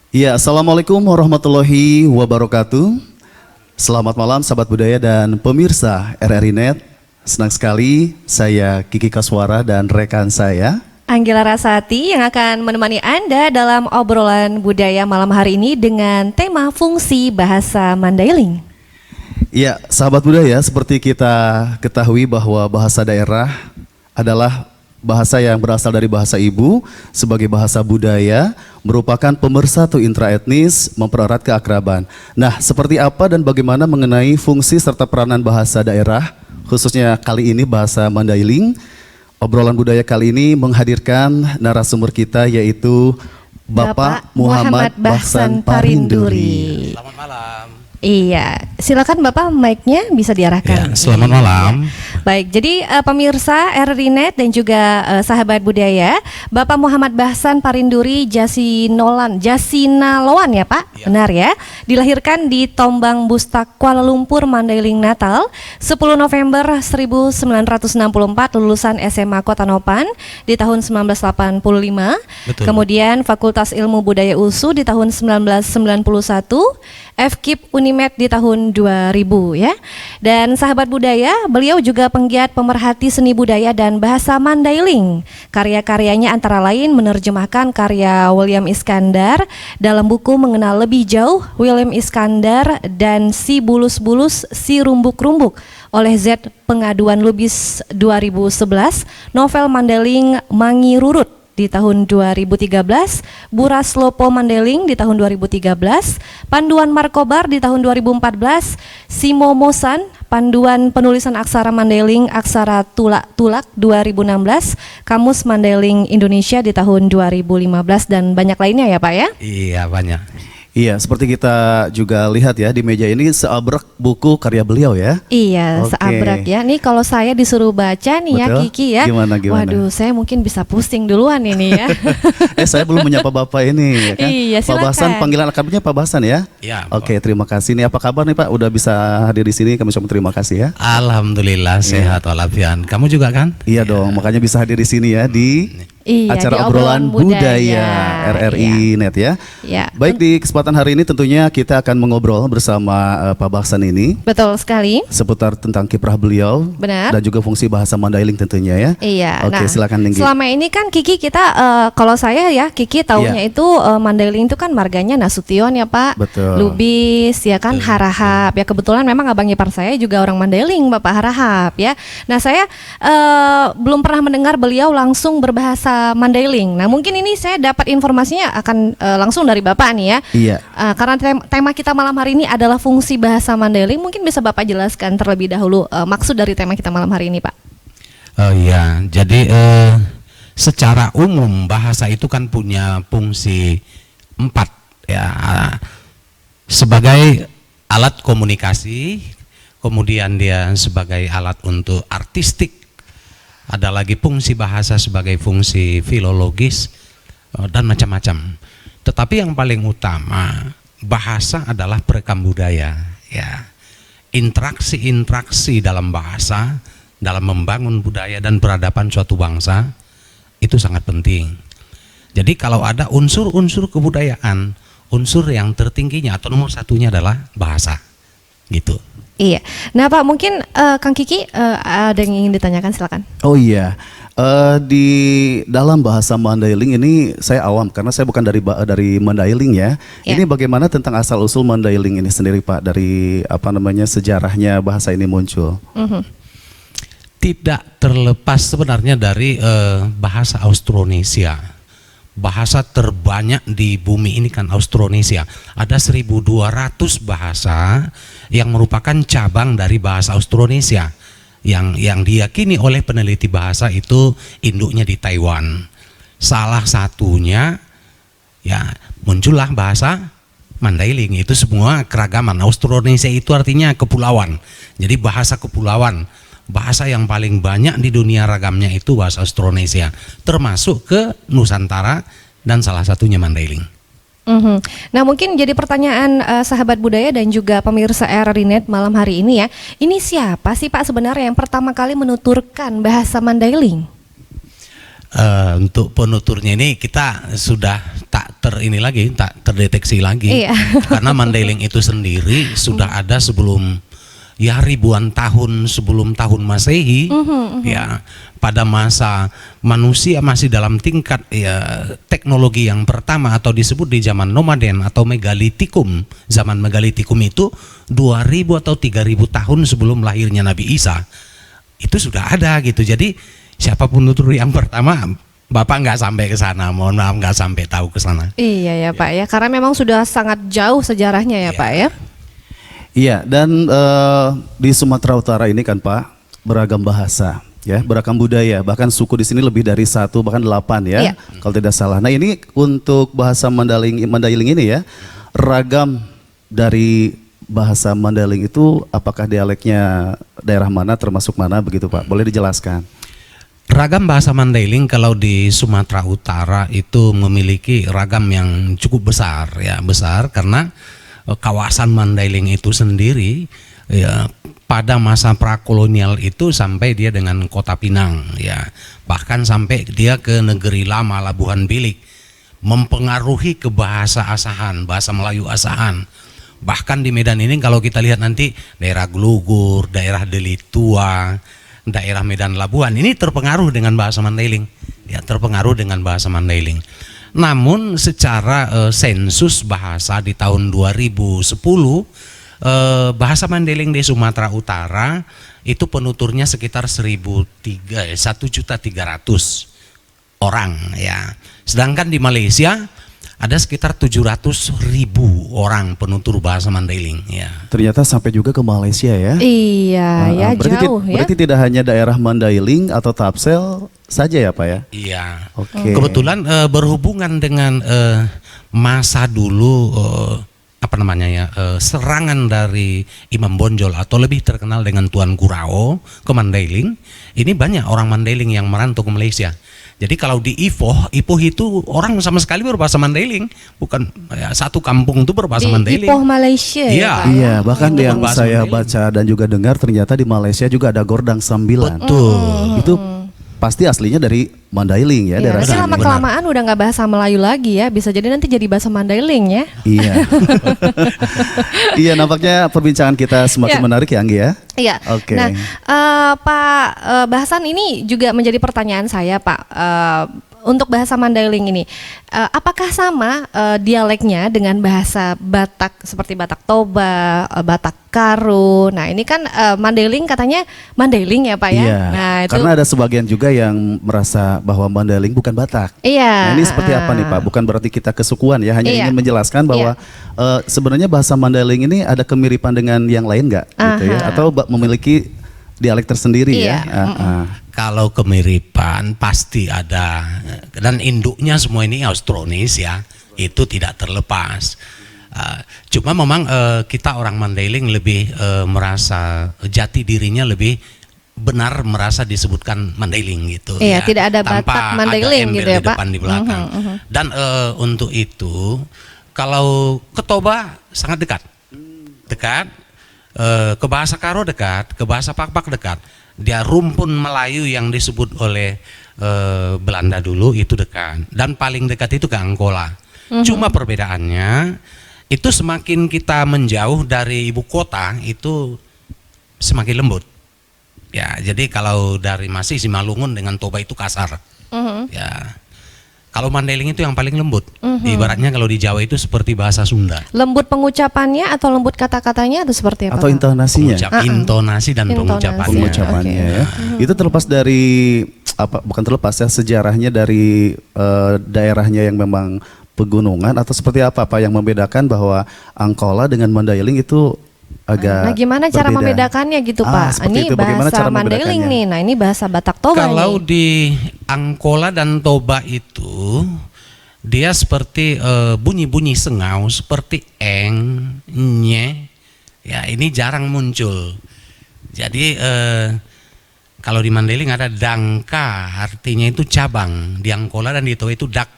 Ya, Assalamualaikum warahmatullahi wabarakatuh. Selamat malam sahabat budaya dan pemirsa RRI Net. Senang sekali saya Kiki Kaswara dan rekan saya Anggela Rasati yang akan menemani Anda dalam obrolan budaya malam hari ini dengan tema fungsi bahasa Mandailing. Ya, sahabat budaya, seperti kita ketahui bahwa bahasa daerah adalah bahasa yang berasal dari bahasa ibu sebagai bahasa budaya, merupakan pemersatu intraetnis, mempererat keakraban. Nah, seperti apa dan bagaimana mengenai fungsi serta peranan bahasa daerah, khususnya kali ini bahasa Mandailing. Obrolan budaya kali ini menghadirkan narasumber kita yaitu Bapak Muhammad Bahsan Parinduri. Selamat malam. Iya, silakan Bapak mic-nya bisa diarahkan. Ya, selamat malam. Baik, jadi pemirsa RRI Net dan juga sahabat budaya, Bapak Muhammad Bahsan Parinduri Jasinaloan ya Pak, ya. Benar ya? Dilahirkan di Tombang Bustak, Kuala Lumpur, Mandailing, Natal, 10 November 1964, lulusan SMA Kota Nopan di tahun 1985. Betul. Kemudian Fakultas Ilmu Budaya USU di tahun 1991, FKIP Unimed di tahun 2000 ya. Dan sahabat budaya, beliau juga penggiat pemerhati seni budaya dan bahasa Mandailing. Karya-karyanya antara lain menerjemahkan karya William Iskandar dalam buku Mengenal Lebih Jauh William Iskandar dan Si Bulus-Bulus Si Rumbuk-Rumbuk oleh Z Pengaduan Lubis 2011, novel Mandailing Mangi Rurut di tahun 2013, Buras Lopo Mandailing di tahun 2013, Panduan Markobar di tahun 2014, Simo Mosan, Panduan Penulisan Aksara Mandailing Aksara Tulak 2016, Kamus Mandailing Indonesia di tahun 2015 dan banyak lainnya ya Pak ya? Iya, banyak. Iya, seperti kita juga lihat ya di meja ini seabrek buku karya beliau ya. Iya, Oke. seabrek ya. Nih kalau saya disuruh baca nih ya Betul. Kiki ya. Gimana? Waduh, saya mungkin bisa pusing duluan ini ya. Saya belum menyapa Bapak ini ya kan. Iya, Pak silakan. Bahsan, panggilan akrabnya Pak Bahsan ya. Ya. Oke, terima kasih. Nih apa kabar nih Pak? Udah bisa hadir di sini, kami ucapkan terima kasih ya. Alhamdulillah sehat walafiat. Kamu juga kan? Iya dong, makanya bisa hadir di sini ya di Iya, acara di obrolan budaya RRI Iya. Net ya. Ya. Baik, di kesempatan hari ini tentunya kita akan mengobrol bersama Pak Bahsan ini Betul sekali. seputar tentang kiprah beliau. Benar. Dan juga fungsi bahasa Mandailing tentunya ya. Iya. Oke, silakan Ninggi. Selama ini kan Kiki kita kalau saya ya Kiki taunya Iya. itu Mandailing itu kan marganya Nasution ya Pak. Betul. Lubis ya kan, Harahap ya, kebetulan memang abang ipar saya juga orang Mandailing, Bapak Harahap ya. Nah, saya belum pernah mendengar beliau langsung berbahasa Mandailing. Nah, mungkin ini saya dapat informasinya akan langsung dari Bapak nih ya. Iya. Karena tema kita malam hari ini adalah fungsi bahasa Mandailing, mungkin bisa Bapak jelaskan terlebih dahulu maksud dari tema kita malam hari ini, Pak. Oh iya, jadi secara umum bahasa itu kan punya fungsi 4 ya. Sebagai alat komunikasi, kemudian dia sebagai alat untuk artistik. Ada lagi fungsi bahasa sebagai fungsi filologis dan macam-macam. Tetapi yang paling utama, bahasa adalah perekam budaya ya. Interaksi dalam bahasa dalam membangun budaya dan peradaban suatu bangsa itu sangat penting. Jadi kalau ada unsur-unsur kebudayaan, unsur yang tertingginya atau nomor satunya adalah bahasa gitu. Iya. Nah, Pak, mungkin Kang Kiki ada yang ingin ditanyakan, silakan. Oh iya, di dalam bahasa Mandailing ini saya awam karena saya bukan dari Mandailing ya. Ya. Ini bagaimana tentang asal usul Mandailing ini sendiri Pak, dari apa namanya sejarahnya bahasa ini muncul? Tidak terlepas sebenarnya dari bahasa Austronesia. Bahasa terbanyak di bumi ini kan Austronesia. Ada 1.200 bahasa yang merupakan cabang dari bahasa Austronesia. Yang diyakini oleh peneliti bahasa itu induknya di Taiwan. Salah satunya ya muncullah bahasa Mandailing. Itu semua keragaman. Austronesia itu artinya kepulauan. Jadi bahasa kepulauan. Bahasa yang paling banyak di dunia ragamnya itu bahasa Austronesia, termasuk ke Nusantara dan salah satunya Mandailing. Nah, mungkin jadi pertanyaan sahabat budaya dan juga pemirsa RRI Net malam hari ini ya. Ini siapa sih Pak sebenarnya yang pertama kali menuturkan bahasa Mandailing? Untuk penuturnya ini kita sudah tak terdeteksi lagi. Iya. Karena Mandailing itu sendiri sudah ada sebelum ya ribuan tahun sebelum tahun Masehi. Ya, pada masa manusia masih dalam tingkat ya teknologi yang pertama atau disebut di zaman nomaden atau megalitikum. Zaman megalitikum itu 2000 atau 3000 tahun sebelum lahirnya Nabi Isa. Itu sudah ada gitu. Jadi siapa penutur yang pertama, Bapak nggak sampai ke sana, mohon maaf nggak sampai tahu ke sana. Iya ya Pak ya, karena memang sudah sangat jauh sejarahnya ya Pak ya. Iya, dan di Sumatera Utara ini kan Pak, beragam bahasa, ya, beragam budaya, bahkan suku di sini lebih dari 1 bahkan 8 ya, Iya. kalau tidak salah. Nah ini untuk bahasa Mandailing ini ya, ragam dari bahasa Mandailing itu apakah dialeknya daerah mana termasuk mana begitu Pak? Boleh dijelaskan? Ragam bahasa Mandailing kalau di Sumatera Utara itu memiliki ragam yang cukup besar ya, besar karena kawasan Mandailing itu sendiri ya pada masa prakolonial itu sampai dia dengan Kota Pinang ya, bahkan sampai dia ke negeri lama Labuhan Bilik, mempengaruhi ke bahasa Asahan, bahasa Melayu Asahan. Bahkan di Medan ini kalau kita lihat nanti daerah Glugur, daerah Delitua, daerah Medan Labuan ini terpengaruh dengan bahasa Mandailing, ya terpengaruh dengan bahasa Mandailing. Namun secara sensus bahasa di tahun 2010 bahasa Mandailing di Sumatera Utara itu penuturnya sekitar 1.300 orang ya. Sedangkan di Malaysia ada sekitar 700.000 orang penutur bahasa Mandailing ya. Ternyata sampai juga ke Malaysia ya. Iya ya, berarti, jauh ya. berarti tidak hanya daerah Mandailing atau Tapsel saja ya Pak ya? Iya. Oke. Kebetulan berhubungan dengan masa dulu apa namanya ya, serangan dari Imam Bonjol atau lebih terkenal dengan Tuan Gurao ke Mandailing. Ini banyak orang Mandailing yang merantau ke Malaysia. Jadi kalau di Ipoh itu orang sama sekali berbahasa Mandailing, bukan ya, satu kampung itu berbahasa Di Mandailing. Ipoh Malaysia Iya. ya Pak. Iya, bahkan Itu yang berbahasa saya Mandailing. baca dan juga dengar ternyata di Malaysia juga ada Gordang Sambilan. Betul. Itu pasti aslinya dari Mandailing ya, Iya, daerah berarti sini. lama kelamaan udah nggak bahasa Melayu lagi ya, bisa jadi nanti jadi bahasa Mandailing ya. Iya. Iya, nampaknya perbincangan kita semakin Iya. menarik ya Anggi ya. Iya. Oke. Nah, Pak bahasan ini juga menjadi pertanyaan saya, Pak. Untuk bahasa Mandailing ini, apakah sama dialeknya dengan bahasa Batak seperti Batak Toba, Batak Karo? Nah, ini kan Mandailing katanya Mandailing ya, Pak ya. Iya. Nah, itu Karena ada sebagian juga yang merasa bahwa Mandailing bukan Batak. iya. Nah, ini seperti apa nih Pak? Bukan berarti kita kesukuan ya, hanya Iya. ingin menjelaskan bahwa sebenarnya bahasa Mandailing ini ada kemiripan dengan yang lain nggak, gitu ya? Atau memiliki dialek tersendiri Iya. ya? Kalau kemiripan pasti ada, dan induknya semua ini Austronesia, itu tidak terlepas. Cuma memang kita orang Mandailing lebih merasa jati dirinya lebih benar merasa disebutkan Mandailing gitu. Iya, tidak ada tanpa Batak Mandailing ada embel gitu ya, di depan Pak. di belakang. Dan untuk itu kalau ke Toba sangat dekat, ke bahasa Karo dekat, ke bahasa Pakpak dekat. Dia rumpun Melayu yang disebut oleh Belanda dulu itu dekat, dan paling dekat itu ke Angkola. Cuma perbedaannya itu semakin kita menjauh dari ibu kota itu semakin lembut. Ya, jadi kalau dari masih Simalungun dengan Toba itu kasar. Ya. Kalau Mandailing itu yang paling lembut. Ibaratnya kalau di Jawa itu seperti bahasa Sunda. lembut pengucapannya atau lembut kata-katanya atau seperti apa? Atau Pak? intonasinya? Intonasi dan Intonasi. pengucapannya. Pengucapannya Oke. ya. Itu terlepas dari bukan terlepas ya, sejarahnya dari daerahnya yang memang pegunungan atau seperti apa Pak yang membedakan bahwa Angkola dengan Mandailing itu agak Nah, gimana cara berbeda? membedakannya gitu, Pak? seperti Ini itu. Bagaimana bahasa cara Mandailing membedakannya? nih. Nah, ini bahasa Batak Toba Kalau nih. di Angkola dan Toba itu dia seperti bunyi-bunyi sengau seperti eng, nye. Ya, ini jarang muncul. Jadi kalau di Mandailing ada dangka, artinya itu cabang. Di Angkola dan di Toba itu dakka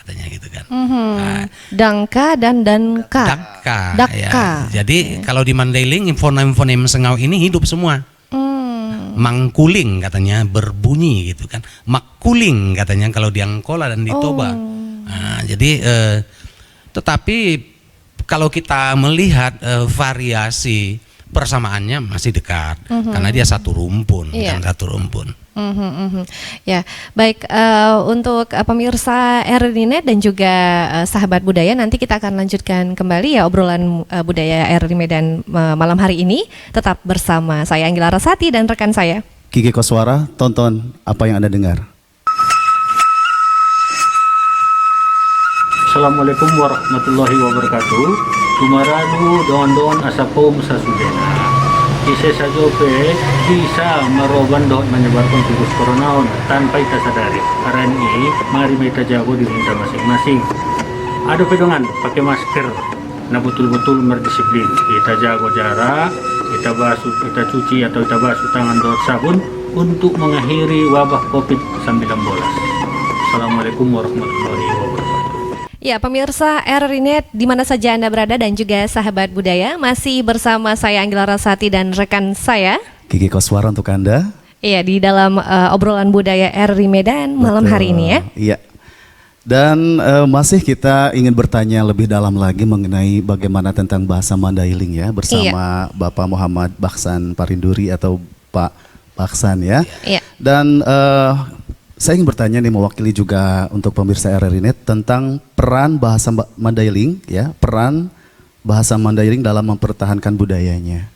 katanya gitu kan. Nah, Dangka dan Danka. dakka. Dakka. Ya. Jadi kalau di Mandailing fonem-fonem sengau ini hidup semua. Mangkuling katanya berbunyi gitu kan. Makuling katanya kalau di Angkola dan di Toba. Nah, jadi Tetapi kalau kita melihat variasi persamaannya masih dekat, karena dia satu rumpun, Iya. kan satu rumpun. Ya, baik, untuk pemirsa RRI Net dan juga sahabat budaya, nanti kita akan lanjutkan kembali ya obrolan budaya RRI Medan malam hari ini. Tetap bersama saya Anggila Rasati dan rekan saya. Kiki Koswara, tonton apa yang Anda dengar. Assalamualaikum warahmatullahi wabarakatuh. Tumaradu don asapom sasudena. Ise sajope bisa meroban dot menyebarkan virus corona tanpa kita sadari. Karena ini mari kita jago di rumah masing-masing. Ada pedongan pakai masker. Nah betul-betul berdisiplin. Kita jago jarak, kita basuh, kita cuci atau kita basuh tangan dengan sabun untuk mengakhiri wabah COVID-19. Assalamualaikum warahmatullahi wabarakatuh. Ya, pemirsa RRI Net di mana saja Anda berada dan juga sahabat budaya, masih bersama saya Anggila Rasati dan rekan saya. Kiki Koswara untuk Anda. Iya, di dalam obrolan budaya RRI Medan malam Betul. hari ini ya. Iya. Dan masih kita ingin bertanya lebih dalam lagi mengenai bagaimana tentang bahasa Mandailing ya bersama Bapak Muhammad Baksan Parinduri atau Pak Baksan ya. Iya. Dan saya ingin bertanya nih mewakili juga untuk pemirsa RRI Net tentang peran bahasa Mandailing ya, peran bahasa Mandailing dalam mempertahankan budayanya.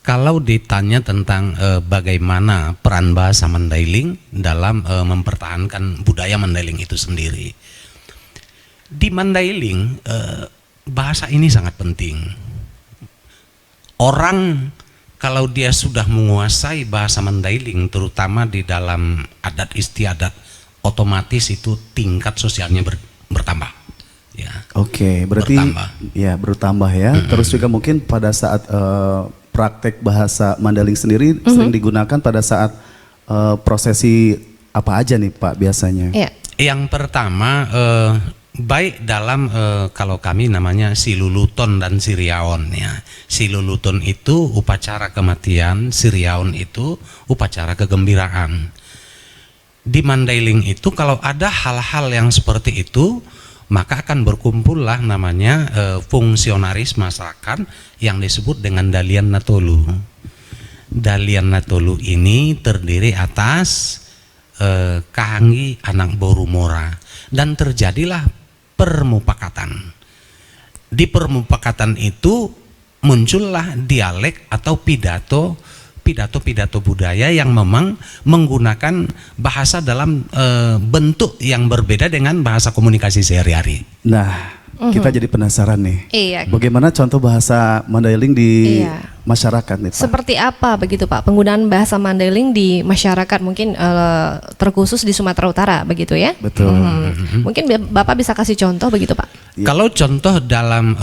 Kalau ditanya tentang bagaimana peran bahasa Mandailing dalam mempertahankan budaya Mandailing itu sendiri, di Mandailing bahasa ini sangat penting. Orang kalau dia sudah menguasai bahasa Mandailing, terutama di dalam adat istiadat, otomatis itu tingkat sosialnya bertambah. Ya. Oke, berarti bertambah ya. Terus juga mungkin pada saat praktek bahasa Mandailing sendiri sering digunakan pada saat prosesi apa aja nih Pak biasanya? Iya. Yang pertama baik dalam kalau kami namanya siluluton dan siriaon ya. Siluluton itu upacara kematian, siriaon itu upacara kegembiraan. Di Mandailing itu kalau ada hal-hal yang seperti itu, maka akan berkumpullah namanya fungsionaris masyarakat yang disebut dengan Dalian Natolu. Dalian Natolu ini terdiri atas Kahanggi anak Borumora, dan terjadilah permupakatan. Di permupakatan itu muncullah dialek atau pidato budaya yang memang menggunakan bahasa dalam bentuk yang berbeda dengan bahasa komunikasi sehari-hari. Nah, kita jadi penasaran nih. Iya. Bagaimana contoh bahasa Mandailing di masyarakat nih Pak? Seperti apa begitu Pak penggunaan bahasa Mandailing di masyarakat, mungkin terkhusus di Sumatera Utara begitu ya? Betul. Mungkin Bapak bisa kasih contoh begitu Pak? Kalau contoh dalam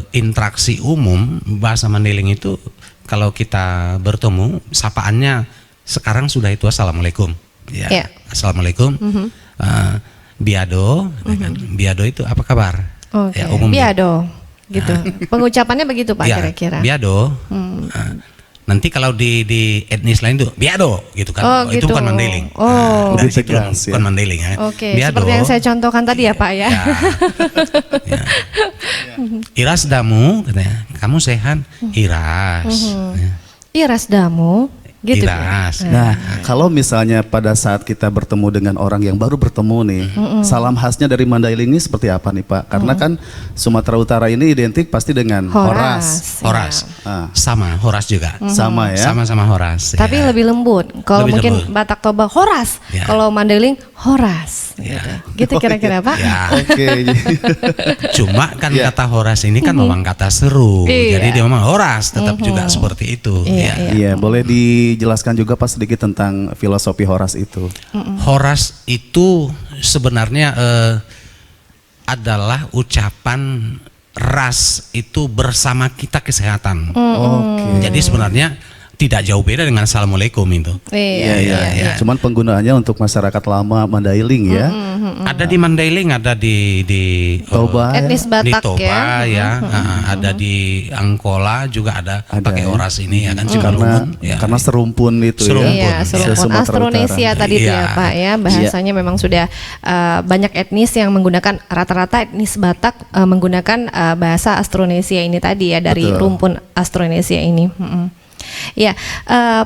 interaksi umum bahasa Mandailing itu, kalau kita bertemu sapaannya sekarang sudah itu assalamualaikum ya. Iya. Assalamualaikum. Biado, kan? Biado itu apa kabar? Oke. Ya, umumnya. Biado gitu. Pengucapannya begitu Pak Ya, kira-kira. Biado. Nanti kalau di etnis lain tuh biado gitu kan. Oh, Itu gitu. bukan Mandailing. Oh. Lebih Itu tegas, ya. bukan Mandailing ya. Oke, Biado. seperti yang saya contohkan tadi ya Pak ya. Ya. Iras damu katanya. Kamu sehat? Iras. Ya. Iras damu gitu. Iras. Nah, kalau misalnya pada saat kita bertemu dengan orang yang baru bertemu nih, salam khasnya dari Mandailing ini seperti apa nih Pak? Karena kan Sumatera Utara ini identik pasti dengan horas. Horas. Ah, Sama Horas juga. sama ya. Sama-sama Horas. Tapi ya. lebih lembut. Kalau Lebih mungkin lembut. Batak Toba Horas, Ya. kalau Mandailing Horas. Ya. Gitu kira-kira Pak. Ya. Oke. Cuma kan Ya. kata Horas ini kan memang kata seru. Iya. Jadi dia memang Horas tetap juga seperti itu. Iya, Ya. iya. Iya, boleh dijelaskan juga Pak sedikit tentang filosofi horas itu. Horas itu sebenarnya adalah ucapan ras itu bersama kita kesehatan. Oke. Jadi sebenarnya tidak jauh beda dengan Assalamualaikum itu. Iya. Cuman penggunaannya untuk masyarakat lama Mandailing ya. Ada di Mandailing, ada di Toba. Etnis di Batak Toba ya, ada di Angkola juga ada pakai ya. oras ini ya kan, Karena Cikalungun, ya. karena serumpun itu Serumpun. Iya, ya. serumpun Se-Sumatera Austronesia Utara. tadi itu Iya. ya Pak ya, bahasanya memang sudah banyak etnis yang menggunakan, rata-rata etnis Batak menggunakan bahasa Austronesia ini tadi ya, dari Betul. rumpun Austronesia ini. Ya,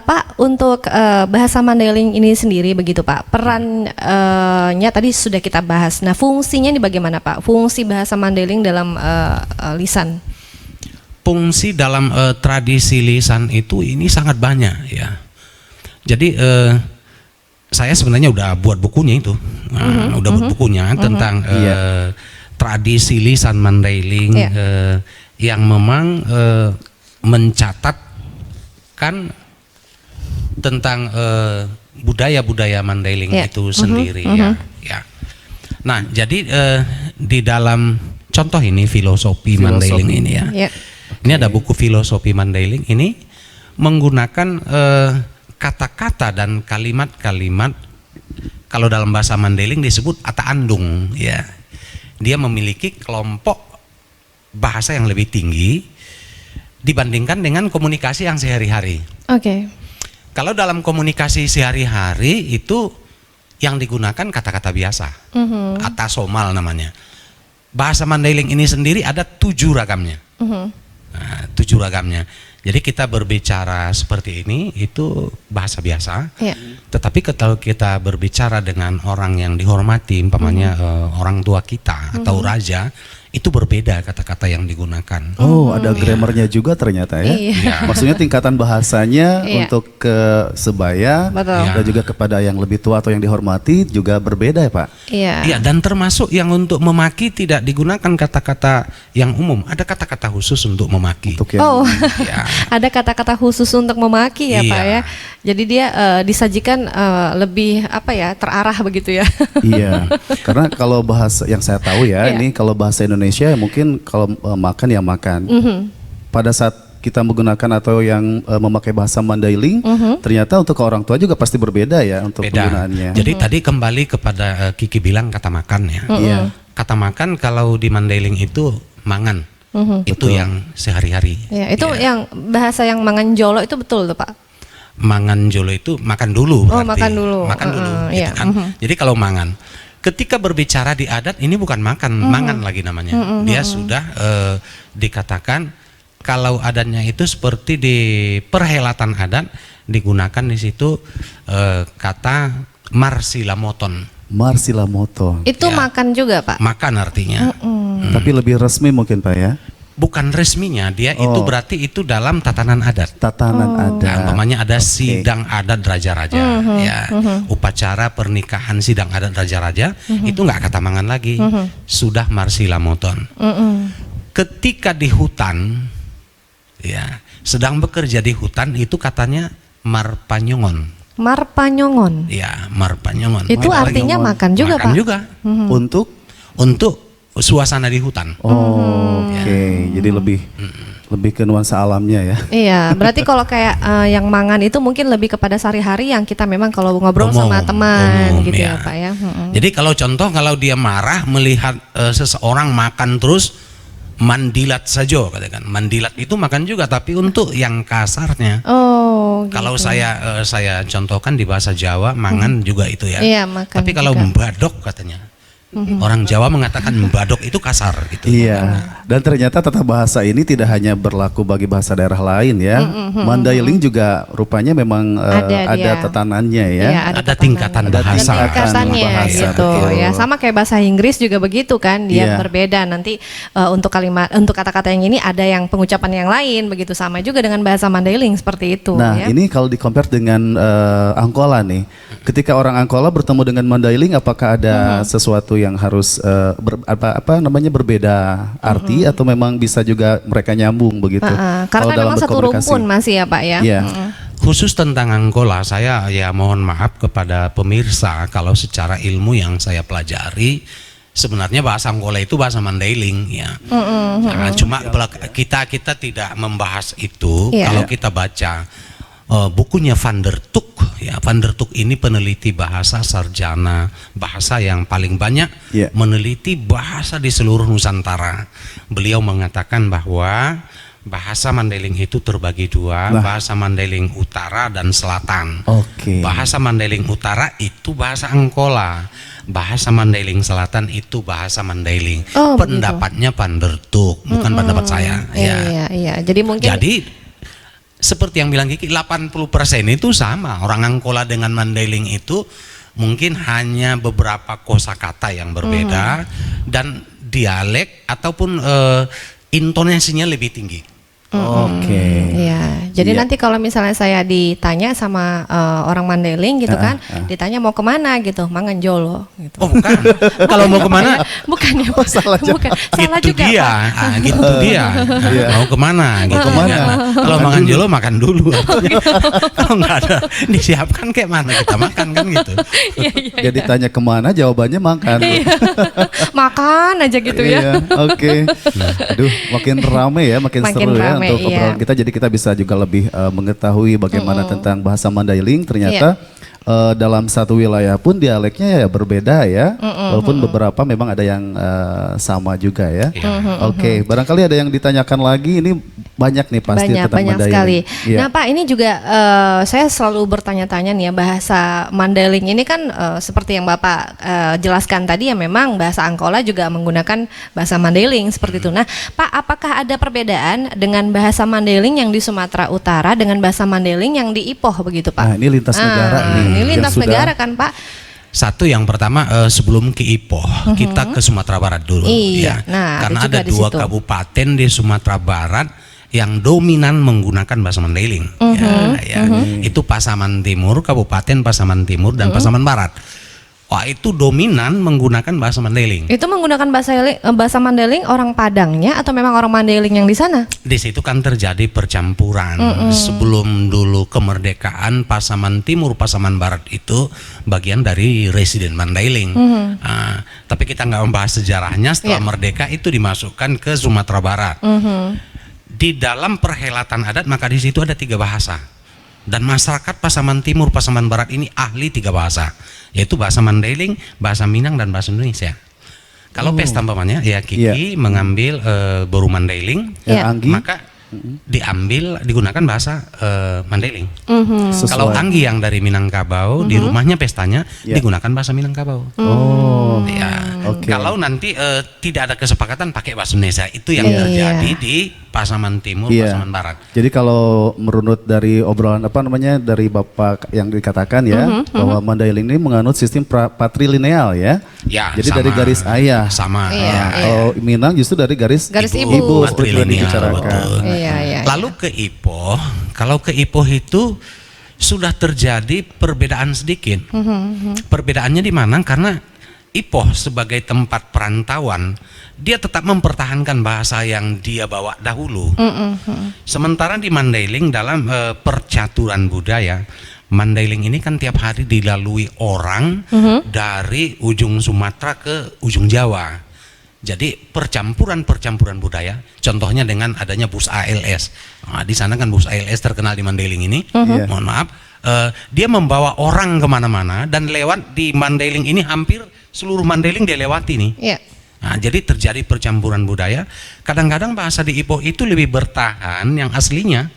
Pak, untuk bahasa Mandailing ini sendiri begitu Pak, perannya tadi sudah kita bahas. Nah, fungsinya ini bagaimana Pak? Fungsi bahasa Mandailing dalam lisan. Fungsi dalam tradisi lisan itu ini sangat banyak ya. Jadi saya sebenarnya udah buat bukunya itu, udah buat bukunya tentang tradisi lisan Mandailing yang memang mencatatkan tentang budaya-budaya Mandailing itu sendiri ya. Nah, jadi di dalam contoh ini filosofi Mandailing ini ya. Ini ada buku filosofi Mandailing ini menggunakan kata-kata dan kalimat-kalimat, kalau dalam bahasa Mandailing disebut ataandung ya. Dia memiliki kelompok bahasa yang lebih tinggi dibandingkan dengan komunikasi yang sehari-hari. Oke. Kalau dalam komunikasi sehari-hari itu yang digunakan kata-kata biasa, atasomal namanya. Bahasa Mandailing ini sendiri ada 7 ragamnya. Nah, 7 ragamnya. Jadi kita berbicara seperti ini itu bahasa biasa. Tetapi kalau kita berbicara dengan orang yang dihormati, umpamanya orang tua kita atau raja, itu berbeda kata-kata yang digunakan. Oh, ada grammarnya juga ternyata ya. Maksudnya tingkatan bahasanya untuk ke sebaya dan juga kepada yang lebih tua atau yang dihormati juga berbeda ya Pak? Iya, dan termasuk yang untuk memaki tidak digunakan kata-kata yang umum. Ada kata-kata khusus untuk memaki. Untuk yang Ada kata-kata khusus untuk memaki ya Pak ya. Jadi dia disajikan lebih apa ya, terarah begitu ya. Iya, karena kalau bahasa yang saya tahu ya, ini kalau bahasa Indonesia mungkin kalau makan ya makan. Pada saat kita menggunakan atau yang memakai bahasa Mandailing, ternyata untuk orang tua juga pasti berbeda ya untuk penggunaannya. Jadi tadi kembali kepada Kiki bilang kata makan ya. Kata makan kalau di Mandailing itu mangan. Itu yang sehari-hari. Itu yang bahasa yang Manganjolo itu betul tuh Pak? Mangan jolo itu makan dulu berarti. Makan dulu. Makan dulu gitu kan. Jadi kalau mangan, ketika berbicara di adat ini bukan makan, mangan lagi namanya. Dia sudah dikatakan kalau adatnya itu seperti di perhelatan adat digunakan di situ kata marsilamoton. Marsilamoton. Itu makan juga Pak? Makan artinya. Tapi lebih resmi mungkin Pak ya? Bukan resminya, dia itu berarti itu dalam tatanan adat. Tatanan adat. Umpamanya ada sidang adat raja-raja, ya, upacara pernikahan sidang adat raja-raja, itu nggak kata mangan lagi, sudah marsilamoton. Ketika di hutan, ya, sedang bekerja di hutan itu katanya marpanyongon. Marpanyongon. Ya, marpanyongon. Itu artinya makan juga makan Pak? juga. Untuk suasana di hutan. Oke. Jadi lebih ke nuansa alamnya ya. Iya, berarti kalau kayak yang mangan itu mungkin lebih kepada sehari-hari yang kita memang kalau ngobrol sama teman gitu ya Pak ya. Jadi kalau contoh kalau dia marah melihat seseorang makan terus mandilat saja katakan. Mandilat itu makan juga tapi untuk yang kasarnya. Oh, gitu. Kalau saya contohkan di bahasa Jawa mangan juga itu ya. Iya, makan. Tapi kalau juga. mbadok katanya. Orang Jawa mengatakan mbadok itu kasar gitu. Iya. Dan ternyata tata bahasa ini tidak hanya berlaku bagi bahasa daerah lain ya. Mandailing juga rupanya memang ada tatanannya ya. Iya, ada tingkatan bahasa. Tingkatannya bahasa, gitu betul. ya. Sama kayak bahasa Inggris juga begitu kan, dia berbeda. Nanti untuk kalimat, untuk kata-kata yang ini ada yang pengucapan yang lain begitu, sama juga dengan bahasa Mandailing seperti itu. Nah, ini kalau di-compare dengan Angkola nih. Ketika orang Angkola bertemu dengan Mandailing, apakah ada sesuatu yang harus berbeda arti atau memang bisa juga mereka nyambung begitu? Karena memang satu rumpun masih ya Pak ya. Khusus tentang Angkola, saya ya mohon maaf kepada pemirsa kalau secara ilmu yang saya pelajari sebenarnya bahasa Angkola itu bahasa Mandailing ya. Cuma kita tidak membahas itu. Kalau kita baca bukunya Van der Tuk. Ya, Van der Tuk ini peneliti bahasa sarjana bahasa yang paling banyak meneliti bahasa di seluruh Nusantara. Beliau mengatakan bahwa bahasa Mandailing itu terbagi dua, bahasa Mandailing Utara dan Selatan. Bahasa Mandailing Utara itu bahasa Angkola, bahasa Mandailing Selatan itu bahasa Mandailing. Pendapatnya Van der Tuk, bukan pendapat saya. Iya. Jadi seperti yang bilang Kiki, 80% itu sama. Orang Angkola dengan Mandailing itu mungkin hanya beberapa kosakata yang berbeda dan dialek ataupun intonasinya lebih tinggi. Iya. Jadi nanti kalau misalnya saya ditanya sama orang Mandailing gitu kan, ditanya mau kemana gitu, Manganjolo gitu. Oh bukan. Kalau mau kemana? Bukan ya. Salah Bukan. Salah gitu juga. Dia. Gitu dia. Mau kemana? Gitu. Kalau Manganjolo makan dulu. Kalau nggak ada disiapkan kayak mana kita makan kan gitu. Jadi tanya kemana, jawabannya makan. Makan aja gitu ya. Oke. Aduh, makin rame ya, makin seru ya untuk obrolan kita. Jadi kita bisa juga lebih mengetahui bagaimana tentang bahasa Mandailing. Ternyata dalam satu wilayah pun dialeknya ya berbeda ya. Walaupun beberapa memang ada yang sama juga ya. Oke, barangkali ada yang ditanyakan lagi. Ini banyak nih pasti tentang banyak Mandailing. sekali. Iya. Nah Pak, ini juga saya selalu bertanya-tanya nih ya, bahasa Mandailing ini kan seperti yang Bapak jelaskan tadi ya, memang bahasa Angkola juga menggunakan bahasa Mandailing seperti itu. Nah Pak, apakah ada perbedaan dengan bahasa Mandailing yang di Sumatera Utara dengan bahasa Mandailing yang di Ipoh begitu Pak? Nah, ini lintas negara nih. Ini lintas negara kan Pak? Satu, yang pertama sebelum ke Ipoh kita ke Sumatera Barat dulu. Iya. Ya. Nah, karena ada di dua situ. kabupaten di Sumatera Barat yang dominan menggunakan bahasa Mandailing. Itu Pasaman Timur, Kabupaten Pasaman Timur dan Pasaman Barat. Wah, itu dominan menggunakan bahasa Mandailing. Itu menggunakan bahasa Mandailing orang Padangnya atau memang orang Mandailing yang di sana? Di situ kan terjadi percampuran. Sebelum dulu kemerdekaan, Pasaman Timur, Pasaman Barat itu bagian dari residen Mandailing. Tapi kita nggak membahas sejarahnya. Setelah merdeka itu dimasukkan ke Sumatera Barat. Di dalam perhelatan adat maka di situ ada 3 bahasa. Dan masyarakat Pasaman Timur, Pasaman Barat ini ahli 3 bahasa, yaitu bahasa Mandailing, bahasa Minang dan bahasa Indonesia. Kalau pesta umpamanya ya Kiki mengambil Boru Mandailing, maka digunakan bahasa Mandailing. Kalau Anggi yang dari Minangkabau, di rumahnya pestanya digunakan bahasa Minangkabau. Kalau nanti tidak ada kesepakatan pakai bahasa Indonesia, itu yang terjadi di Pasaman Timur, Pasaman Barat. Jadi kalau merunut dari obrolan dari Bapak yang dikatakan ya, bahwa Mandailing ini menganut sistem patrilineal ya. Jadi sama, dari garis ayah. Sama. Kalau Minang justru dari garis ibu seperti yang dibicarakan. Lalu ke Ipoh, kalau ke Ipoh itu sudah terjadi perbedaan sedikit. Perbedaannya di mana? Karena Ipoh sebagai tempat perantauan, dia tetap mempertahankan bahasa yang dia bawa dahulu. Sementara di Mandailing dalam percaturan budaya, Mandailing ini kan tiap hari dilalui orang dari ujung Sumatera ke ujung Jawa. Jadi percampuran budaya, contohnya dengan adanya bus ALS. Nah, di sana kan bus ALS terkenal di Mandailing ini. Mohon maaf, dia membawa orang kemana-mana dan lewat di Mandailing ini hampir seluruh Mandailing dia lewati nih. Nah, jadi terjadi percampuran budaya. Kadang-kadang bahasa di Ipoh itu lebih bertahan yang aslinya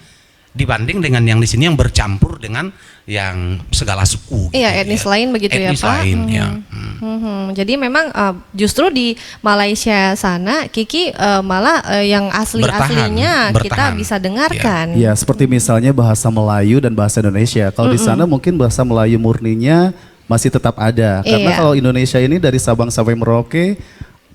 dibanding dengan yang di sini yang bercampur dengan yang segala suku. Etnis lain begitu etnis ya Pak. Lain, Jadi memang justru di Malaysia sana Kiki malah yang aslinya kita bisa dengarkan. Ya, seperti misalnya bahasa Melayu dan bahasa Indonesia. Kalau di sana mungkin bahasa Melayu murninya masih tetap ada. Karena kalau Indonesia ini dari Sabang sampai Merauke,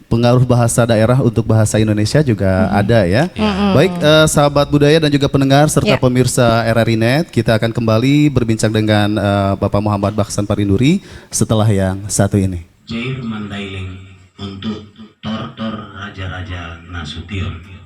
pengaruh bahasa daerah untuk bahasa Indonesia juga ada ya. Baik sahabat budaya dan juga pendengar serta pemirsa RRI Net, kita akan kembali berbincang dengan Bapak Muhammad Baksan Parinduri setelah yang satu ini. Jair Mandailing untuk Tortor Raja-Raja Nasution.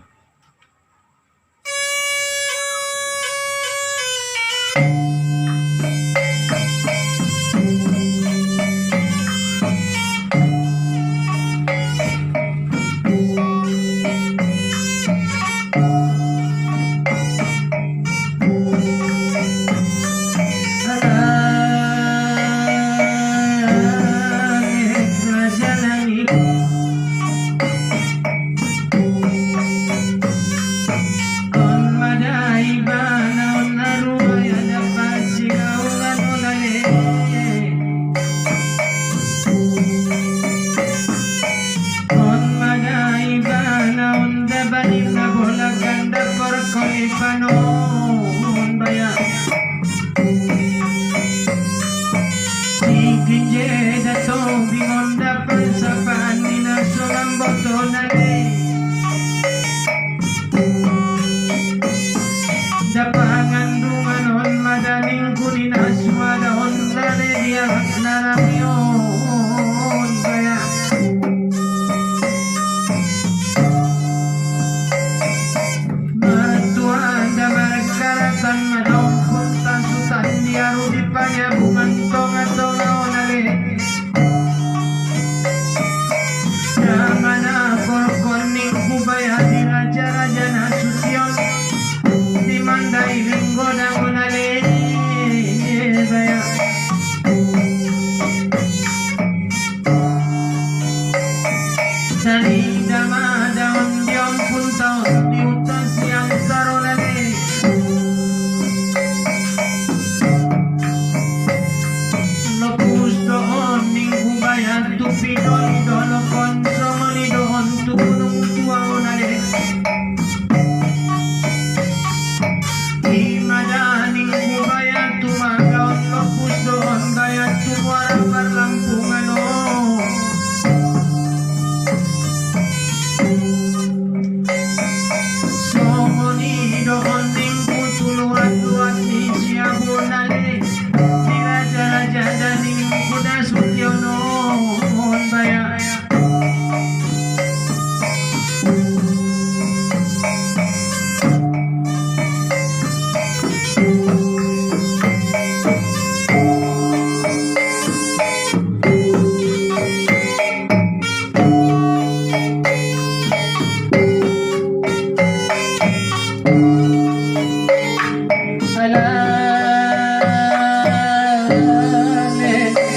donale dapangan dunganon madaling kulinas wadahon lale dia naramion kaya matuan damar karatan madong punta sutan dia rudi panyabungan tong atau naonale Ramana korkoning kubaya di raja-raja nasution di mandai linggo dangunale baya Sari dama daun dion puntau di utas yang tarolale Lopus doon ning kubaya tupidon dolokon somoni doon tupunong tuwaonale Di madaning kubaya tumagaon lopus doon gaya tumwara parlampungan o Somoni doon ning putuluan-luan ni siyabunale Di raja-raja daning kuda sutyono baya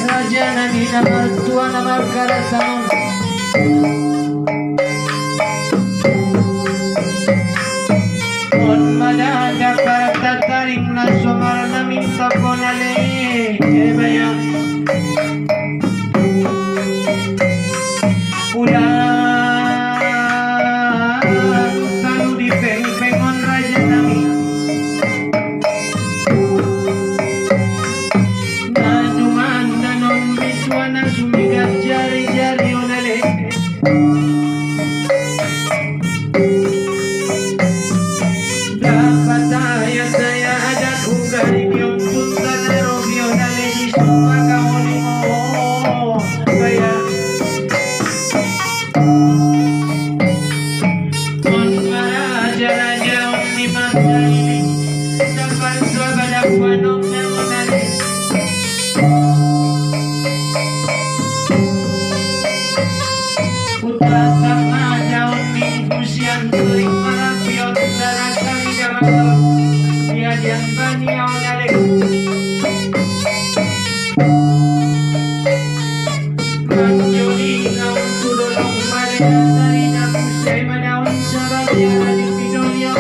Raja nani namar tua namar karasan On madada para taring na sumar namin taponale baya Ulan talu di peng-pengon raja nami Nadungan danon biswana sumigat jari-jari onale Dapat daya adat ugari yung punta na rogyo onale di sumaga olimo kaya On raja-raja ni mandailing dapat sabadak wanong na onale Utatang daun minggu siang kering marapion daratan jamaton Diadian baniau nalek Manjoli ngaun tudolong malena dari napusai madaun sarabia di pidolio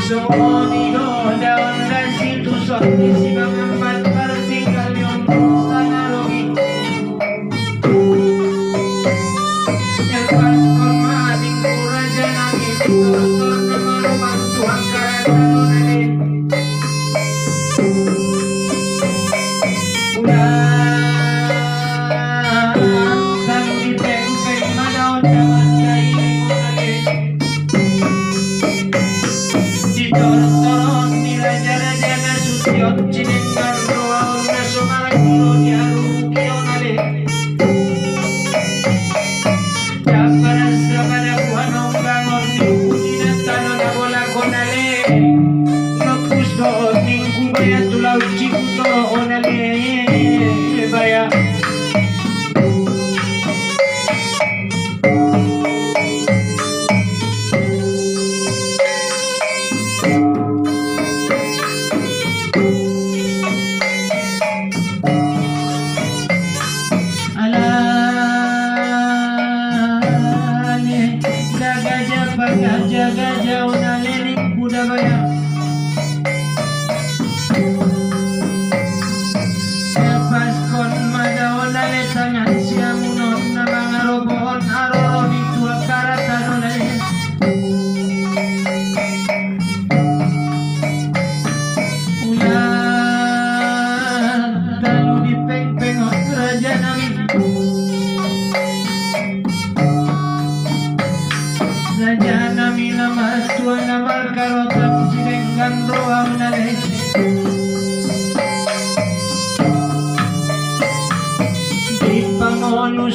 Somoni do daun rasi tusok di sibang empat partikal yang tanah rogi Yang pas korma minggu raja nangis Tutor nama rumah Tuhan karatan onale Udah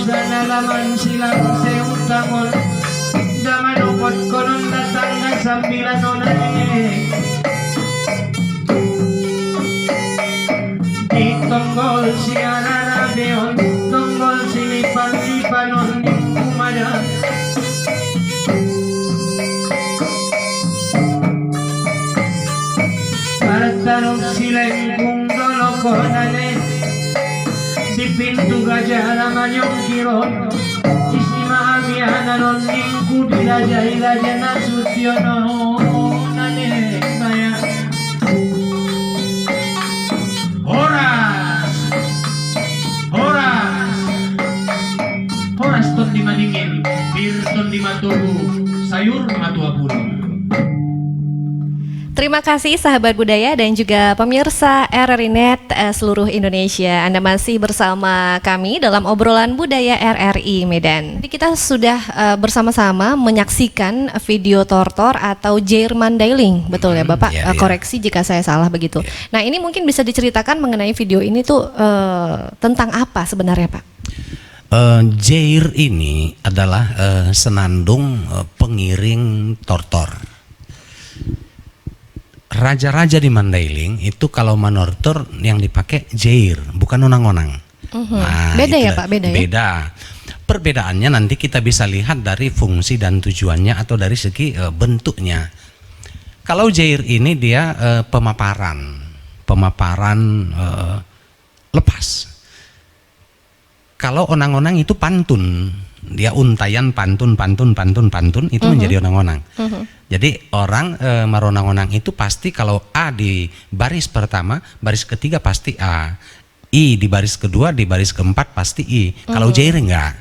sa nalaman silang seutangol damanukot konon datang na sambilan nonay di tonggol siya nanabeon tonggol silipan-lipanon di kumada Tarok sila'y kung dolokonanin di pintu gajah halaman yung kirot isi maamihan nanon lingku di raja na sutyono nane maya Horas ton di maningin bir ton di matubu sayur matua bulong. Terima kasih sahabat budaya dan juga pemirsa RRI Net seluruh Indonesia. Anda masih bersama kami dalam obrolan budaya RRI Medan. Jadi kita sudah bersama-sama menyaksikan video tortor atau Jair Mandailing, betul ya Bapak? Iya. Koreksi jika saya salah begitu. Nah ini mungkin bisa diceritakan mengenai video ini tuh tentang apa sebenarnya Pak? Jair ini adalah senandung pengiring tortor. Raja-raja di Mandailing itu kalau manortor yang dipakai jair, bukan onang-onang. Nah, beda ya itulah. Pak, beda ya? Beda. Perbedaannya nanti kita bisa lihat dari fungsi dan tujuannya atau dari segi bentuknya. Kalau jair ini dia pemaparan lepas. Kalau onang-onang itu pantun, dia untayan pantun itu menjadi onang-onang. Jadi orang maronang-onang itu pasti kalau A di baris pertama, baris ketiga pasti A, I di baris kedua, di baris keempat pasti I. Kalau jair enggak.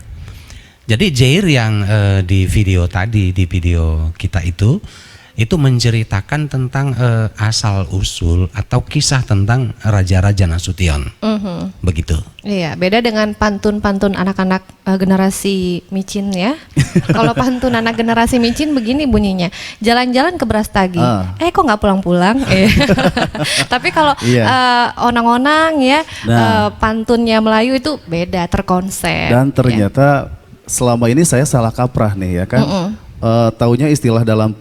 Jadi jair yang di video tadi, di video kita itu menceritakan tentang asal usul atau kisah tentang Raja-Raja Nasution. Begitu. Iya, beda dengan pantun-pantun anak-anak generasi micin ya. Kalau pantun anak generasi micin begini bunyinya, jalan-jalan ke Brastagi. Kok nggak pulang-pulang? Tapi kalau onang-onang ya, pantunnya Melayu itu beda, terkonsep. Dan ternyata selama ini saya salah kaprah nih ya kan. Taunya istilah dalam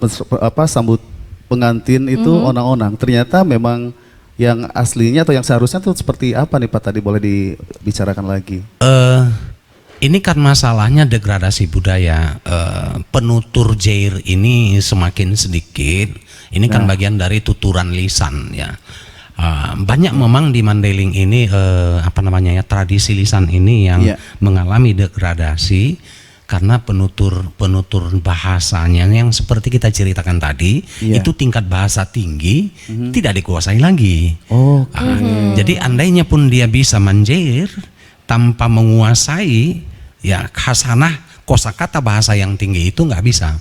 sambut pengantin itu onang-onang. Ternyata memang yang aslinya atau yang seharusnya itu seperti apa nih Pak, tadi boleh dibicarakan lagi? Ini kan masalahnya degradasi budaya. Penutur jair ini semakin sedikit. Ini kan bagian dari tuturan lisan ya. Banyak memang di Mandailing ini tradisi lisan ini yang mengalami degradasi karena penutur bahasanya yang seperti kita ceritakan tadi itu tingkat bahasa tinggi tidak dikuasai lagi. Jadi andainya pun dia bisa menjair tanpa menguasai ya khasanah kosakata bahasa yang tinggi itu nggak bisa.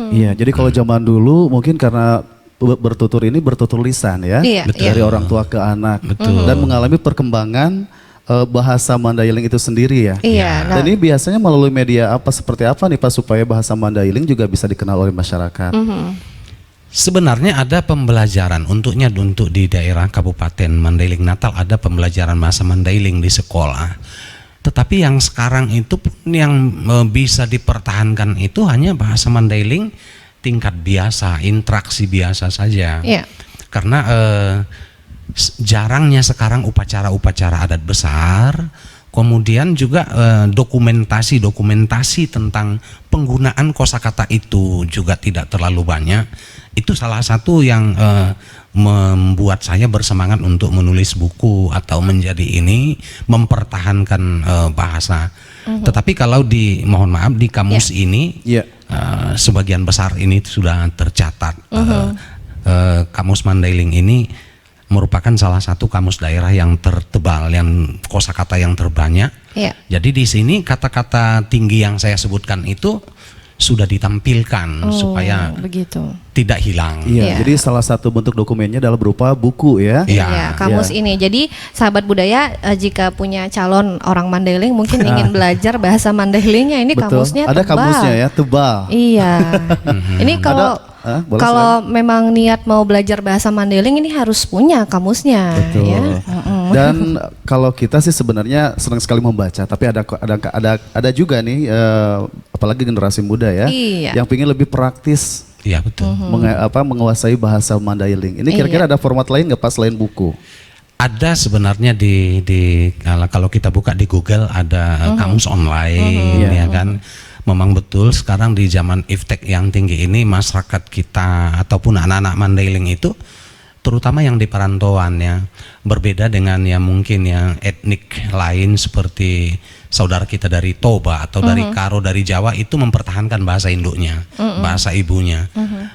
Iya, jadi kalau zaman dulu mungkin karena bertutur lisan ya, dari orang tua ke anak, dan mengalami perkembangan bahasa Mandailing itu sendiri ya. Iya. Dan ini biasanya melalui media seperti apa nih Pak supaya bahasa Mandailing juga bisa dikenal oleh masyarakat? Sebenarnya ada pembelajaran untuk di daerah Kabupaten Mandailing Natal ada pembelajaran bahasa Mandailing di sekolah. Tetapi yang sekarang itu yang bisa dipertahankan itu hanya bahasa Mandailing tingkat biasa, interaksi biasa saja. Karena jarangnya sekarang upacara-upacara adat besar, kemudian juga dokumentasi tentang penggunaan kosakata itu juga tidak terlalu banyak. Itu salah satu yang membuat saya bersemangat untuk menulis buku atau menjadi mempertahankan bahasa. Tetapi kalau mohon maaf di kamus ini sebagian besar ini sudah tercatat. Kamus Mandailing ini merupakan salah satu kamus daerah yang tertebal, yang kosakata yang terbanyak. Jadi di sini kata-kata tinggi yang saya sebutkan itu sudah ditampilkan supaya tidak hilang. Jadi salah satu bentuk dokumennya adalah berupa buku ya. Kamus ini. Jadi sahabat budaya jika punya calon orang Mandailing mungkin ingin belajar bahasa Mandailingnya, ini kamusnya tebal. Ada kamusnya ya, tebal. Iya. Ini kalau memang niat mau belajar bahasa Mandailing ini harus punya kamusnya. Betul. Ya. Dan kalau kita sih sebenarnya senang sekali membaca, tapi ada juga nih apalagi generasi muda ya Iya. yang pengen lebih praktis Iya betul. menguasai bahasa Mandailing. Ini kira-kira ada format lain nggak pas selain buku? Ada sebenarnya di kalau kita buka di Google ada kamus online ya kan. Memang betul sekarang di zaman iptek yang tinggi ini masyarakat kita ataupun anak-anak Mandailing itu terutama yang di perantauan ya berbeda dengan yang mungkin yang etnik lain seperti saudara kita dari Toba atau dari Karo dari Jawa itu mempertahankan bahasa induknya, bahasa ibunya.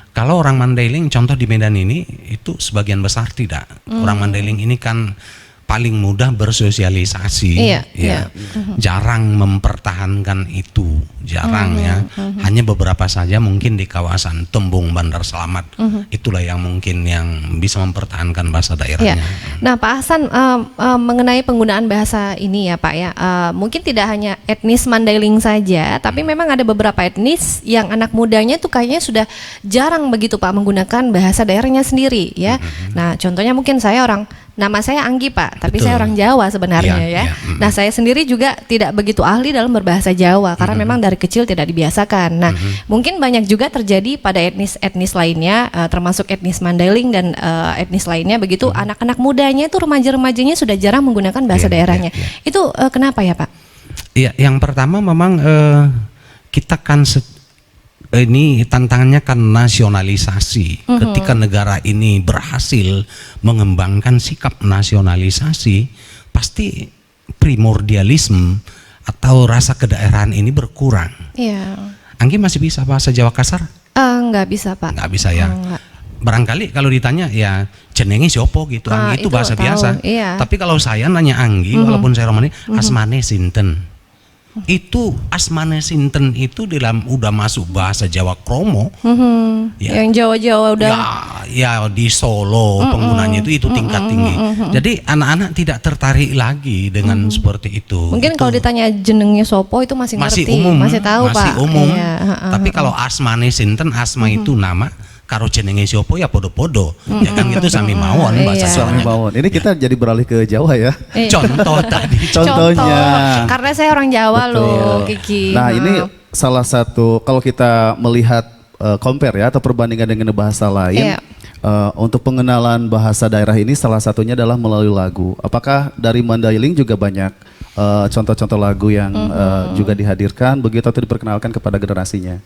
Kalau orang Mandailing contoh di Medan ini itu sebagian besar tidak. Orang Mandailing ini kan paling mudah bersosialisasi, ya. Jarang mempertahankan itu, jarang ya. Hanya beberapa saja mungkin di kawasan Tembung, Bandar Slamet, itulah yang mungkin yang bisa mempertahankan bahasa daerahnya. Nah, Pak Hasan mengenai penggunaan bahasa ini ya Pak ya, mungkin tidak hanya etnis Mandailing saja, tapi memang ada beberapa etnis yang anak mudanya tuh kayaknya sudah jarang begitu Pak menggunakan bahasa daerahnya sendiri ya. Nah, contohnya mungkin nama saya Anggi Pak, tapi saya orang Jawa sebenarnya ya. Nah, saya sendiri juga tidak begitu ahli dalam berbahasa Jawa karena memang dari kecil tidak dibiasakan. Nah, mungkin banyak juga terjadi pada etnis-etnis lainnya, termasuk etnis Mandailing dan etnis lainnya begitu. Anak-anak mudanya itu remaja-remajanya sudah jarang menggunakan bahasa daerahnya. Itu kenapa ya Pak? Iya, yang pertama memang kita kan ini tantangannya kan nasionalisasi. Ketika negara ini berhasil mengembangkan sikap nasionalisasi, pasti primordialisme atau rasa kedaerahan ini berkurang. Iya. Anggi masih bisa bahasa Jawa kasar? Nggak bisa Pak. Nggak bisa ya. Nggak. Barangkali kalau ditanya ya jenenge siopo gitu, Anggi itu bahasa tahu, biasa. iya. Tapi kalau saya nanya Anggi, walaupun saya Romani, asmane sinten? Itu asmane sinten itu udah masuk bahasa Jawa Kromo. Ya. Yang Jawa-Jawa udah Ya di Solo penggunanya itu tingkat tinggi. Jadi anak-anak tidak tertarik lagi dengan seperti itu. mungkin Itu kalau ditanya jenengnya sopo itu masih masih ngerti, umum, masih tahu masih Pak. umum. Iya, Tapi kalau asmane sinten, asma itu nama, karo jenenge siopo ya podo-podo. Ya kan gitu sami mawon bahasa Iya. Suami Jawanya. Bawon. Ini kita jadi beralih ke Jawa ya. Contoh tadi. Contohnya. Karena saya orang Jawa Betul. loh, Kiki. Nah, ini salah satu kalau kita melihat compare ya atau perbandingan dengan bahasa lain. Iya. Untuk pengenalan bahasa daerah ini salah satunya adalah melalui lagu. Apakah dari Mandailing juga banyak contoh-contoh lagu yang juga dihadirkan begitu atau diperkenalkan kepada generasinya?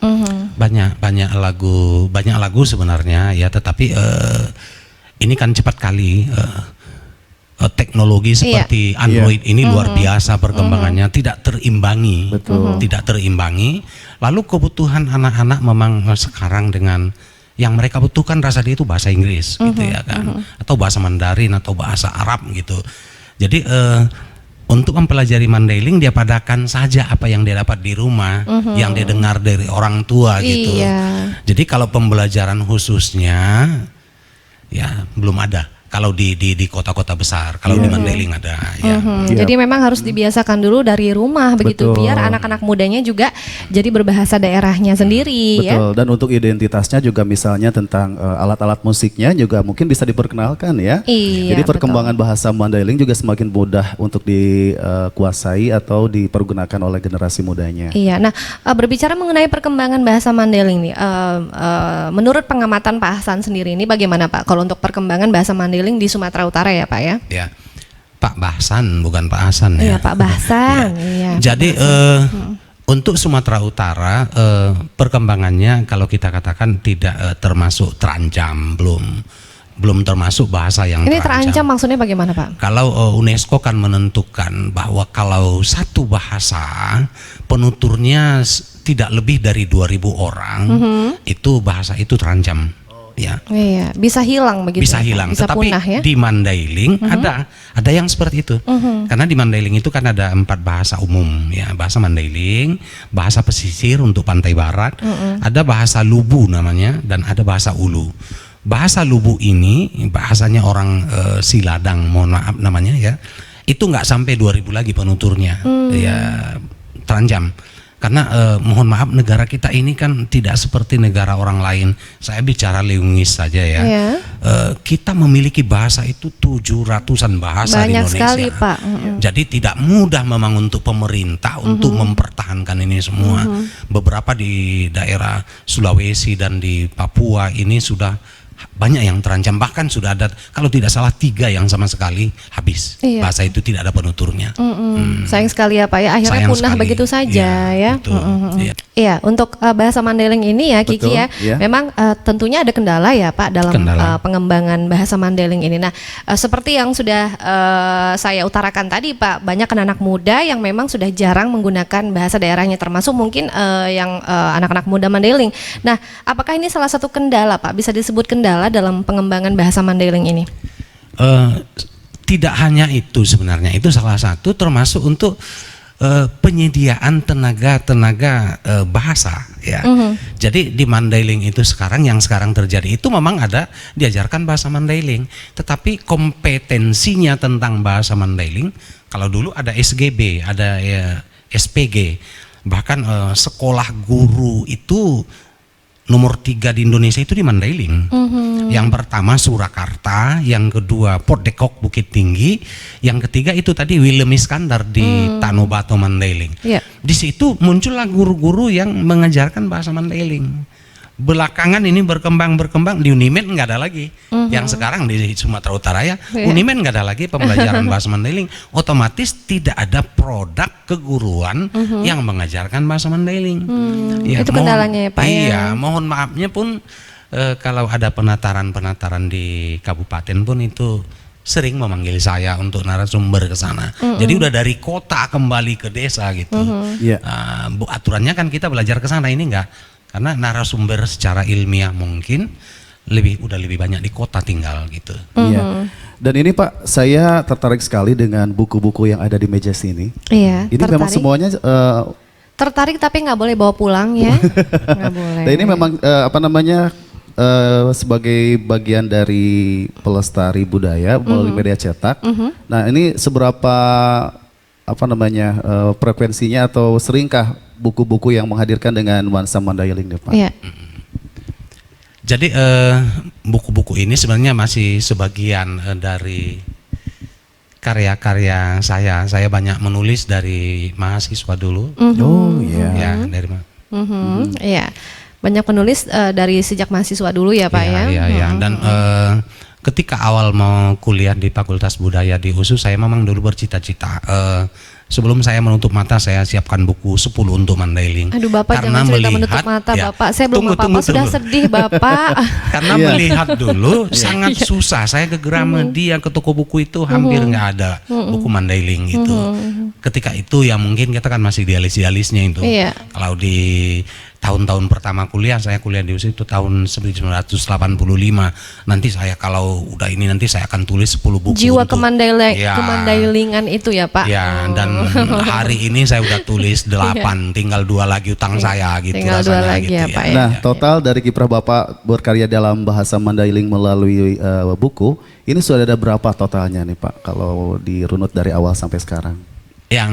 Banyak lagu sebenarnya ya, tetapi ini kan cepat kali teknologi seperti Android ini luar biasa perkembangannya, tidak terimbangi. Betul. Tidak terimbangi. Lalu kebutuhan anak-anak memang sekarang dengan yang mereka butuhkan rasa dia itu bahasa Inggris gitu ya kan, atau bahasa Mandarin atau bahasa Arab gitu. Jadi untuk mempelajari Mandailing dia padakan saja apa yang dia dapat di rumah, yang dia dengar dari orang tua gitu. Iya. Jadi kalau pembelajaran khususnya ya belum ada. Kalau di kota-kota besar, kalau di Mandailing ada ya. Jadi memang harus dibiasakan dulu dari rumah begitu Betul. biar anak-anak mudanya juga jadi berbahasa daerahnya sendiri ya. Betul. Dan untuk identitasnya juga misalnya tentang alat-alat musiknya juga mungkin bisa diperkenalkan ya. Iya, Jadi perkembangan bahasa Mandailing juga semakin mudah untuk dikuasai atau dipergunakan oleh generasi mudanya. Iya. Nah, berbicara mengenai perkembangan bahasa Mandailing nih, menurut pengamatan Pak Hasan sendiri ini bagaimana Pak kalau untuk perkembangan bahasa Mandailing di Sumatera Utara ya Pak ya? Ya. Pak Bahsan bukan Pak Hasan ya. Iya, Pak Bahsan. Iya. Jadi untuk Sumatera Utara perkembangannya kalau kita katakan tidak termasuk terancam, belum termasuk bahasa yang Ini terancam maksudnya bagaimana Pak? Kalau UNESCO kan menentukan bahwa kalau satu bahasa penuturnya tidak lebih dari 2.000 orang, itu bahasa itu terancam. Ya. Iya, bisa hilang begitu. Bisa ya, Pak? hilang, Bisa tetapi punah ya. di Mandailing ada yang seperti itu. Karena di Mandailing itu kan ada 4 bahasa umum ya, bahasa Mandailing, bahasa pesisir untuk pantai barat, ada bahasa Lubu namanya, dan ada bahasa Ulu. Bahasa Lubu ini bahasanya orang Siladang, mohon maaf namanya ya, itu nggak sampai 2.000 lagi penuturnya, ya terancam. Karena mohon maaf, negara kita ini kan tidak seperti negara orang lain. Saya bicara linguis saja ya. Iya. Kita memiliki bahasa itu 700-an bahasa di Banyak Indonesia. sekali, Pak. Jadi tidak mudah memang untuk pemerintah untuk mempertahankan ini semua. Beberapa di daerah Sulawesi dan di Papua ini sudah banyak yang terancam, bahkan sudah ada kalau tidak salah 3 yang sama sekali habis. Iya. Bahasa itu tidak ada penuturnya. Sayang sekali ya Pak ya, akhirnya Sayang punah sekali. begitu saja ya. Betul. Iya. Iya, untuk bahasa Mandailing ini ya Kiki Betul, ya, ya. memang tentunya ada kendala ya Pak dalam Kendala. pengembangan bahasa Mandailing ini. Nah, seperti yang sudah saya utarakan tadi Pak, banyak anak-anak muda yang memang sudah jarang menggunakan bahasa daerahnya, termasuk mungkin yang anak-anak muda Mandailing. Nah, apakah ini salah satu kendala Pak? Bisa disebut kendala dalam pengembangan bahasa Mandailing ini? Tidak hanya itu sebenarnya, itu salah satu termasuk untuk penyediaan tenaga bahasa ya. Jadi di Mandailing itu yang sekarang terjadi itu memang ada diajarkan bahasa Mandailing, tetapi kompetensinya tentang bahasa Mandailing, kalau dulu ada SGB, ada SPG, bahkan sekolah guru itu nomor 3 di Indonesia itu di Mandailing. Yang pertama Surakarta, yang kedua Port Dekok Bukit Tinggi, yang ketiga itu tadi Willem Iskandar di Tanobato Mandailing. Iya. Di situ muncullah guru-guru yang mengajarkan bahasa Mandailing. Belakangan ini berkembang di Unimed nggak ada lagi. Yang sekarang di Sumatera Utara ya, Unimed nggak ada lagi pembelajaran bahasa Mandailing. Otomatis tidak ada produk keguruan yang mengajarkan bahasa Mandailing. Ya, Itu kendalanya ya Pak ya. Iya, mohon maafnya pun kalau ada penataran di kabupaten pun itu sering memanggil saya untuk narasumber ke sana. Jadi udah dari kota kembali ke desa gitu. Iya. Aturannya kan kita belajar ke sana, ini enggak. Karena narasumber secara ilmiah mungkin udah lebih banyak di kota tinggal gitu. Iya. Dan ini Pak, saya tertarik sekali dengan buku-buku yang ada di meja sini. Iya, Ini memang semuanya tertarik tapi nggak boleh bawa pulang ya. Nggak boleh. dan ini memang sebagai bagian dari pelestari budaya melalui media cetak. Nah, ini seberapa frekuensinya atau seringkah buku-buku yang menghadirkan dengan nuansa Mandailing nih Pak? Iya. Jadi buku-buku ini sebenarnya masih sebagian dari karya-karya saya. Saya banyak menulis dari mahasiswa dulu. Oh iya. Ya, dari Iya. Banyak penulis dari sejak mahasiswa dulu ya Pak ya. Iya. Dan ketika awal mau kuliah di Fakultas Budaya di USU, saya memang dulu bercita-cita sebelum saya menutup mata saya siapkan buku 10 untuk Mandailing. Aduh Bapak jangan cerita menutup mata Bapak. Saya belum apa-apa sudah sedih Bapak. Karena melihat dulu sangat susah. Saya ke Gramedia, ke toko buku itu hampir nggak ada buku Mandailing gitu. Ketika itu ya mungkin kita kan masih idealis-idealisnya itu. Iya. Kalau di tahun-tahun pertama kuliah, saya kuliah di USU itu tahun 1985. Nanti saya kalau udah ini nanti saya akan tulis 10 buku. Jiwa untuk, kemandailingan itu ya Pak. Ya, dan hari ini saya udah tulis 8, tinggal 2 lagi utang saya gitu. Tinggal 2 lagi gitu ya Pak ya. Nah, total dari kiprah Bapak berkarya dalam bahasa Mandailing melalui buku, ini sudah ada berapa totalnya nih Pak kalau dirunut dari awal sampai sekarang? Yang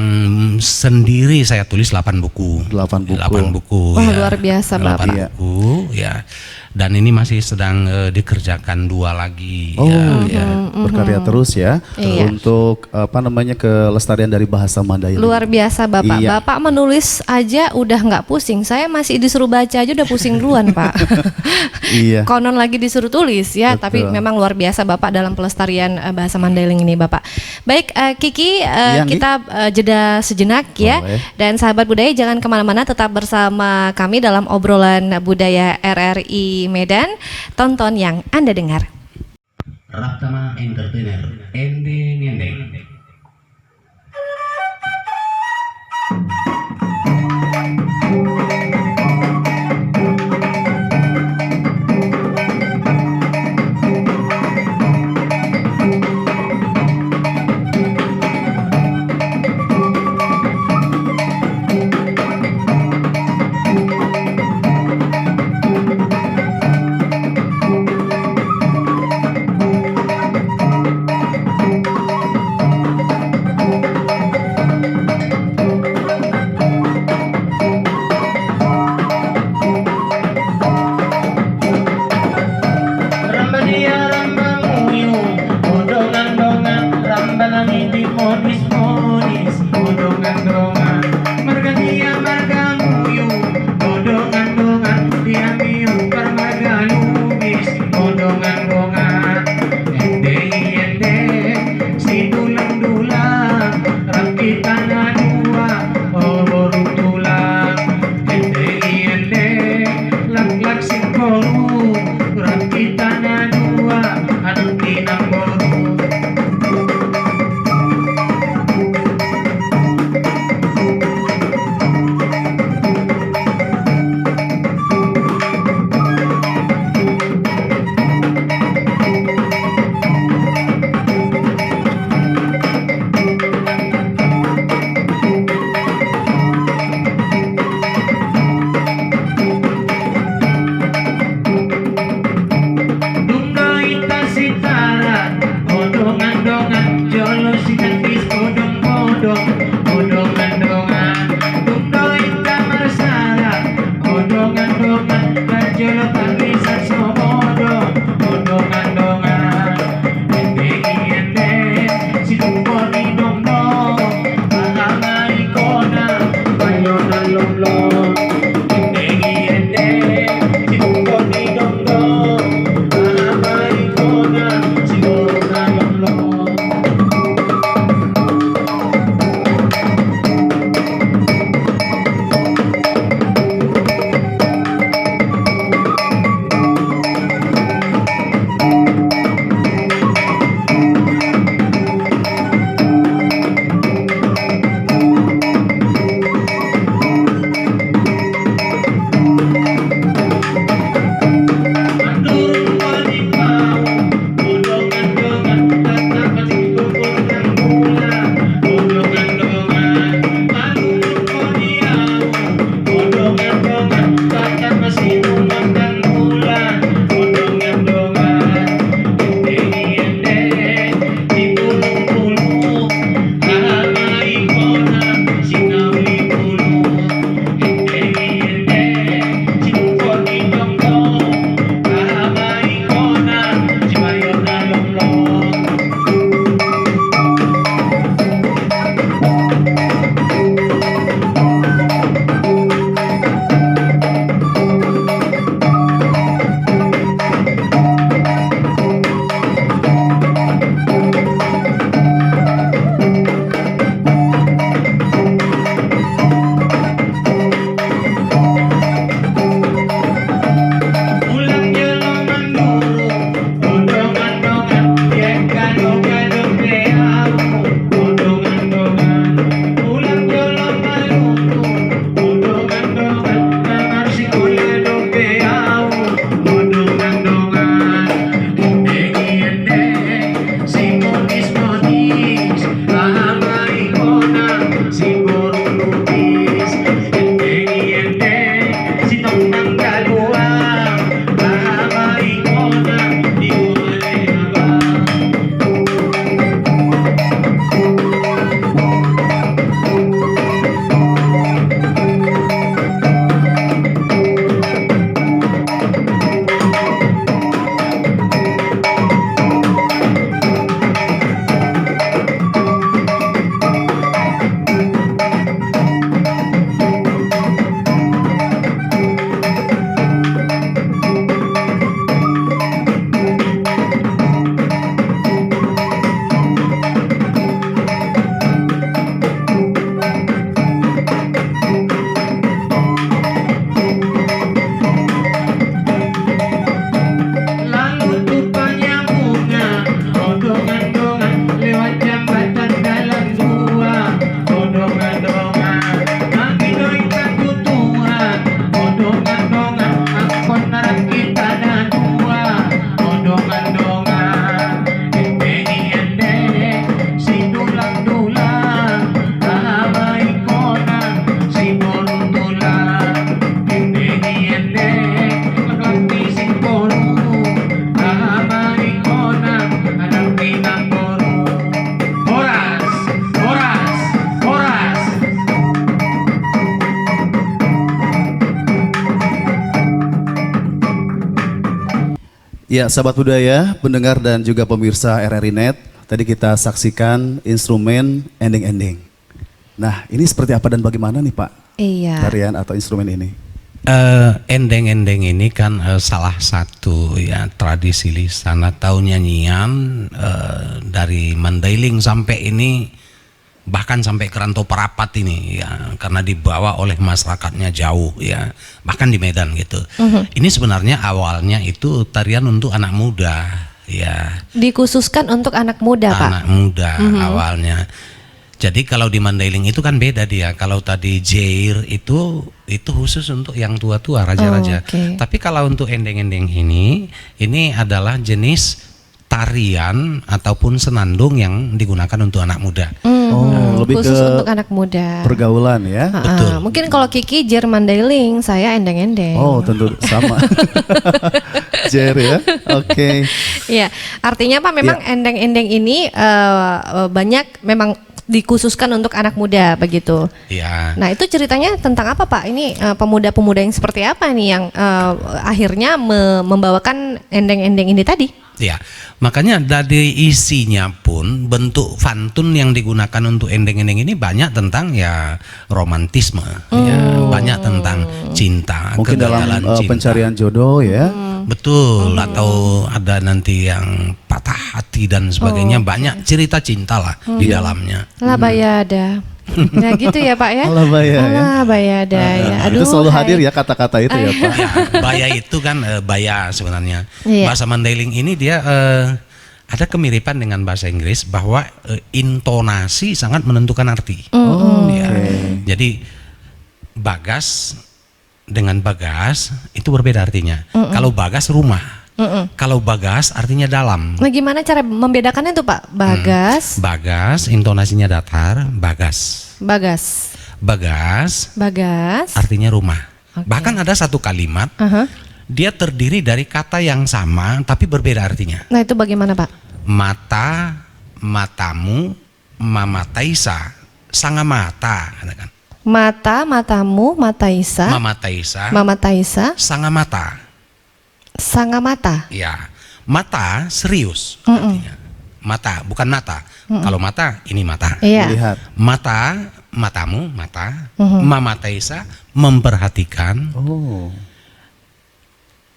sendiri saya tulis 8 buku. 8 buku. 8 buku. Wah, luar biasa, 8 Bapak. buku ya. Dan ini masih sedang dikerjakan 2 lagi. Oh ya. berkarya terus ya Iya. untuk kelestarian dari bahasa Mandailing. Luar biasa Bapak. Iya. Bapak menulis aja udah nggak pusing. Saya masih disuruh baca aja udah pusing duluan Pak. Iya. Konon lagi disuruh tulis ya, Betul. tapi memang luar biasa Bapak dalam pelestarian bahasa Mandailing ini Bapak. Baik Kiki, Iya, Ngi. kita jeda sejenak ya. Boleh. Dan sahabat budaya jangan kemana-mana, tetap bersama kami dalam obrolan budaya RRI Medan. Tonton yang Anda dengar. Raptama Entertainer, Ende Niendeng. Ya, sahabat budaya, pendengar dan juga pemirsa RRI Net, tadi kita saksikan instrumen ending-ending. Nah, ini seperti apa dan bagaimana nih Pak Iya. tarian atau instrumen ini? Endeng-endeng ini kan salah satu ya tradisi lisan atau nyanyian dari Mandailing sampai ini, bahkan sampai ke Rantau Parapat ini ya, karena dibawa oleh masyarakatnya jauh ya, bahkan di Medan gitu. Ini sebenarnya awalnya itu tarian untuk anak muda ya, Dikhususkan untuk anak muda, Pak. anak muda awalnya. Jadi kalau di Mandailing itu kan beda dia. Kalau tadi Jair itu khusus untuk yang tua-tua, raja-raja. Oh, oke. Tapi kalau untuk endeng-endeng ini adalah jenis tarian ataupun senandung yang digunakan untuk anak muda. Oh, lebih Khusus ke untuk anak muda. pergaulan ya? Betul. Mungkin kalau Kiki Jerman Mandailing, saya endeng-endeng. Oh, tentu sama. Jer ya, oke. Iya, artinya Pak memang endeng-endeng ini banyak memang dikhususkan untuk anak muda begitu. Ya. Nah itu ceritanya tentang apa Pak? Ini pemuda-pemuda yang seperti apa nih yang akhirnya membawakan endeng-endeng ini tadi? Ya, makanya dari isinya pun bentuk pantun yang digunakan untuk endeng-endeng ini banyak tentang ya romantisme, ya, banyak tentang cinta, Mungkin dalam kegagalan cinta. pencarian jodoh ya. Betul, atau ada nanti yang patah hati dan sebagainya, banyak cerita cinta lah di dalamnya. Lah bayada. Ya gitu ya Pak ya? Alah baya ya. Alah bayada ya. Aduh. Itu selalu hai. hadir ya kata-kata itu ya Pak. Ya, baya itu kan baya sebenarnya. Iya. Bahasa Mandailing ini dia ada kemiripan dengan bahasa Inggris bahwa intonasi sangat menentukan arti. Oh, Ya. oke. Jadi bagas dengan bagas itu berbeda artinya. Kalau bagas rumah, kalau bagas artinya dalam. Nah gimana cara membedakannya tuh Pak? Bagas, Bagas intonasinya datar, bagas. bagas, Bagas bagas. artinya rumah. Oke. Bahkan ada satu kalimat Aha. dia terdiri dari kata yang sama tapi berbeda artinya. Nah itu bagaimana Pak? Mata, matamu, mamataisa, sangamata, katakan. Mata, matamu, mata Isa, Mamataisa, Mama Taisa, sangamata. sangamata. Ya, mata serius artinya. Mata, bukan mata. Kalau mata, ini mata. Iya. Melihat. Mata, matamu, mata. Mamataisa, memperhatikan. Oh.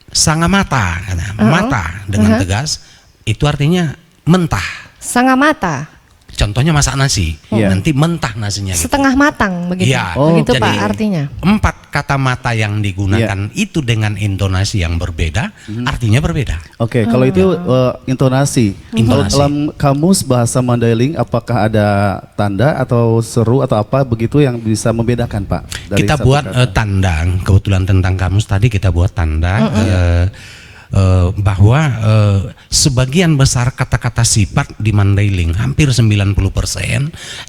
Sangamata, mata dengan tegas, itu artinya mentah. Sangamata. Contohnya masak nasi, Iya. nanti mentah nasinya gitu. Setengah matang begitu. Iya. Oh, begitu Pak jadi artinya. 4 kata mata yang digunakan itu dengan intonasi yang berbeda, artinya berbeda. Oke, kalau itu intonasi. Kalau Intonasi. dalam kamus bahasa Mandailing, apakah ada tanda atau seru atau apa begitu yang bisa membedakan Pak? Dari Kita satu buat kata? tanda, kebetulan tentang kamus tadi kita buat tanda bahwa sebagian besar kata-kata sifat di Mandailing, hampir 90%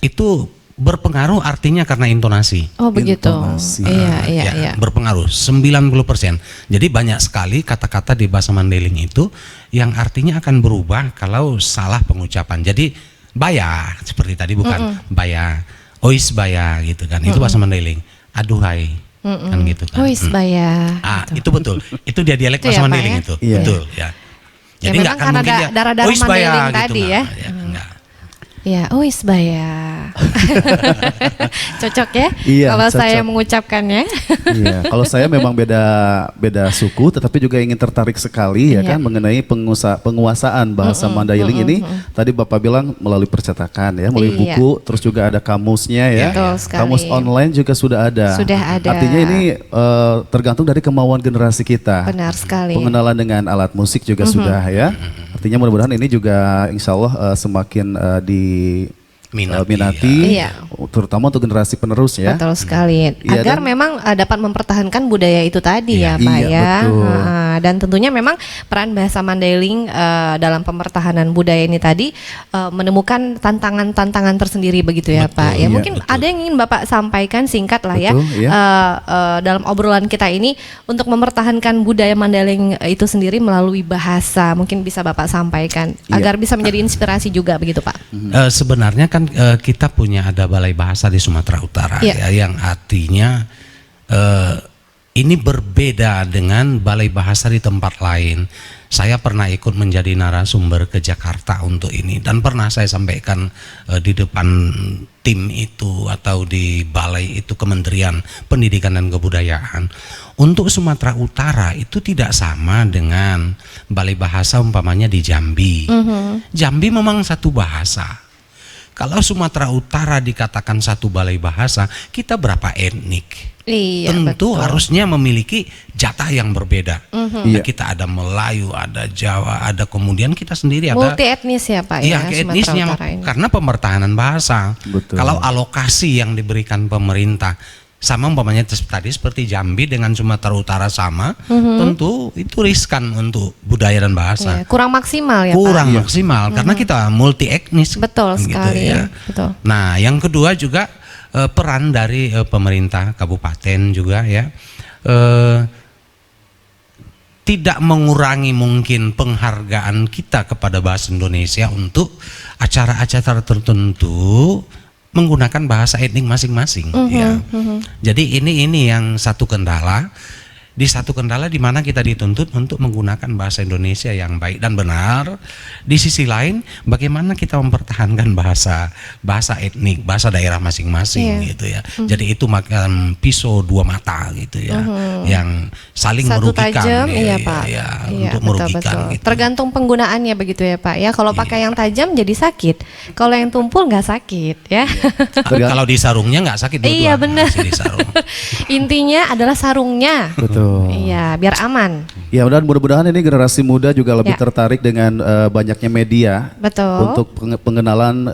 itu berpengaruh artinya karena intonasi. Oh begitu. Intonasi. Iya, iya, Ya, iya. berpengaruh 90%. Jadi banyak sekali kata-kata di bahasa Mandailing itu yang artinya akan berubah kalau salah pengucapan. Jadi baya seperti tadi bukan baya, ois baya gitu kan. Itu bahasa Mandailing. Aduhai kan gitu kan. Wis baya. Itu betul. Itu dia dialek Itu bahasa ya, Pak, Mandailing ya? itu. Iya. Betul ya. Jadi memang nggak akan karena mungkin ada dia darah-darah "Ois baya," Mandailing gitu, tadi nggak. ya. Nggak. Ya, wis baya. Cocok ya? Iya, Kalau saya cocok. mengucapkannya. Iya, kalau saya memang beda suku, tetapi juga ingin tertarik sekali ya Iya. kan mengenai penguasaan bahasa Mandailing ini. Tadi Bapak bilang melalui percetakan ya, melalui Iya. buku, terus juga ada kamusnya ya. Betul sekali. Kamus online juga sudah ada. Sudah ada. Artinya ini tergantung dari kemauan generasi kita. Benar sekali. Pengenalan dengan alat musik juga sudah ya. Artinya mudah-mudahan ini juga insya Allah semakin minati, Iya. terutama untuk generasi penerus ya. Betul sekali. Iya, Agar dan- memang dapat mempertahankan budaya itu tadi ya, Pak Iya, ya. betul. Dan tentunya memang peran bahasa Mandailing dalam pempertahanan budaya ini tadi menemukan tantangan-tantangan tersendiri begitu ya, Betul, Pak. Ya iya, mungkin ada yang ingin Bapak sampaikan singkat lah ya. Betul, iya. Dalam obrolan kita ini untuk mempertahankan budaya Mandailing itu sendiri melalui bahasa, mungkin bisa Bapak sampaikan Iya. agar bisa menjadi inspirasi juga begitu, Pak. Sebenarnya kan kita punya ada balai bahasa di Sumatera Utara Iya. ya, yang artinya ini berbeda dengan balai bahasa di tempat lain. Saya pernah ikut menjadi narasumber ke Jakarta untuk ini dan pernah saya sampaikan di depan tim itu atau di balai itu Kementerian Pendidikan dan Kebudayaan. Untuk Sumatera Utara itu tidak sama dengan balai bahasa umpamanya di Jambi. Jambi memang satu bahasa. Kalau Sumatera Utara dikatakan satu balai bahasa, kita berapa etnik? Iya, Tentu betul. harusnya memiliki jatah yang berbeda. Iya. Kita ada Melayu, ada Jawa, ada kemudian kita sendiri ada Multi etnis ya Pak iya, ya, etnis Sumatera yang Utara ini. karena pemertahanan bahasa. Betul. Kalau alokasi yang diberikan pemerintah sama umpamanya tadi seperti Jambi dengan Sumatera Utara sama, tentu itu riskan untuk budaya dan bahasa. Iya, kurang maksimal ya Pak. Kurang maksimal karena kita multi etnis. Betul kan gitu sekali. ya. Betul. Nah, yang kedua juga peran dari pemerintah kabupaten juga ya, tidak mengurangi mungkin penghargaan kita kepada bahasa Indonesia untuk acara-acara tertentu menggunakan bahasa etnik masing-masing. Ya. Jadi ini yang satu kendala. Di satu kendala di mana kita dituntut untuk menggunakan bahasa Indonesia yang baik dan benar. Di sisi lain, bagaimana kita mempertahankan bahasa etnik, bahasa daerah masing-masing gitu ya. Jadi itu makan pisau dua mata gitu ya, yang saling Satu merugikan. tajam, ya, iya ya, Pak. ya, Iya, untuk betul, merugikan. betul. Gitu. Tergantung penggunaannya begitu ya Pak ya. Kalau pakai yang tajam jadi sakit. Kalau yang tumpul nggak sakit ya. Kalau di sarungnya nggak sakit dua-dua. Iya, benar. Masih di sarung. Intinya adalah sarungnya. Betul. Iya, biar aman. Ya, dan mudah-mudahan ini generasi muda juga lebih Ya. tertarik dengan banyaknya media Betul. untuk pengenalan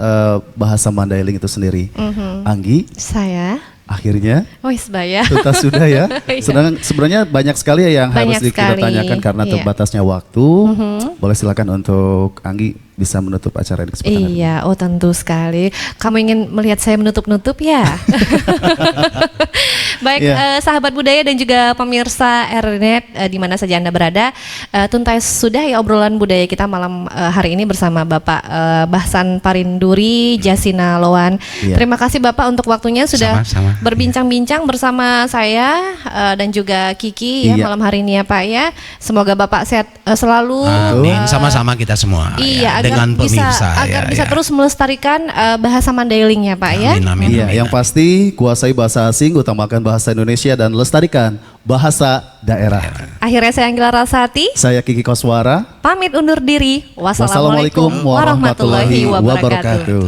bahasa Mandailing itu sendiri. Anggi, Saya, akhirnya wis Bay ya. tuntas sudah ya. Iya. Sebenarnya banyak sekali ya yang harus Banyak kita sekali, tanyakan karena iya. terbatasnya waktu. Boleh silakan untuk Anggi bisa menutup acara ini kesempatan hari ini. Iya, oh tentu sekali. Kamu ingin melihat saya menutup-nutup ya? Baik, Iya. sahabat budaya dan juga pemirsa Rnet di mana saja Anda berada, tuntas sudah ya obrolan budaya kita malam hari ini bersama Bapak Bahsan Parinduri Jasina Loan. Iya. Terima kasih Bapak untuk waktunya sudah Sama-sama. berbincang-bincang bersama saya dan juga Kiki ya Iya. malam hari ini ya Pak ya. Semoga Bapak sehat selalu. Amin, sama-sama kita semua. Iya, ya, dengan pemirsa. agar ya, bisa ya. terus melestarikan bahasa Mandailing ya Pak ya. Amin, amin, Iya, amin. yang pasti kuasai bahasa asing, utamakan bahasa Indonesia dan lestarikan bahasa daerah. Akhirnya saya Anggila Rasati, Saya Kiki Koswara. pamit undur diri. Wassalamualaikum warahmatullahi wabarakatuh.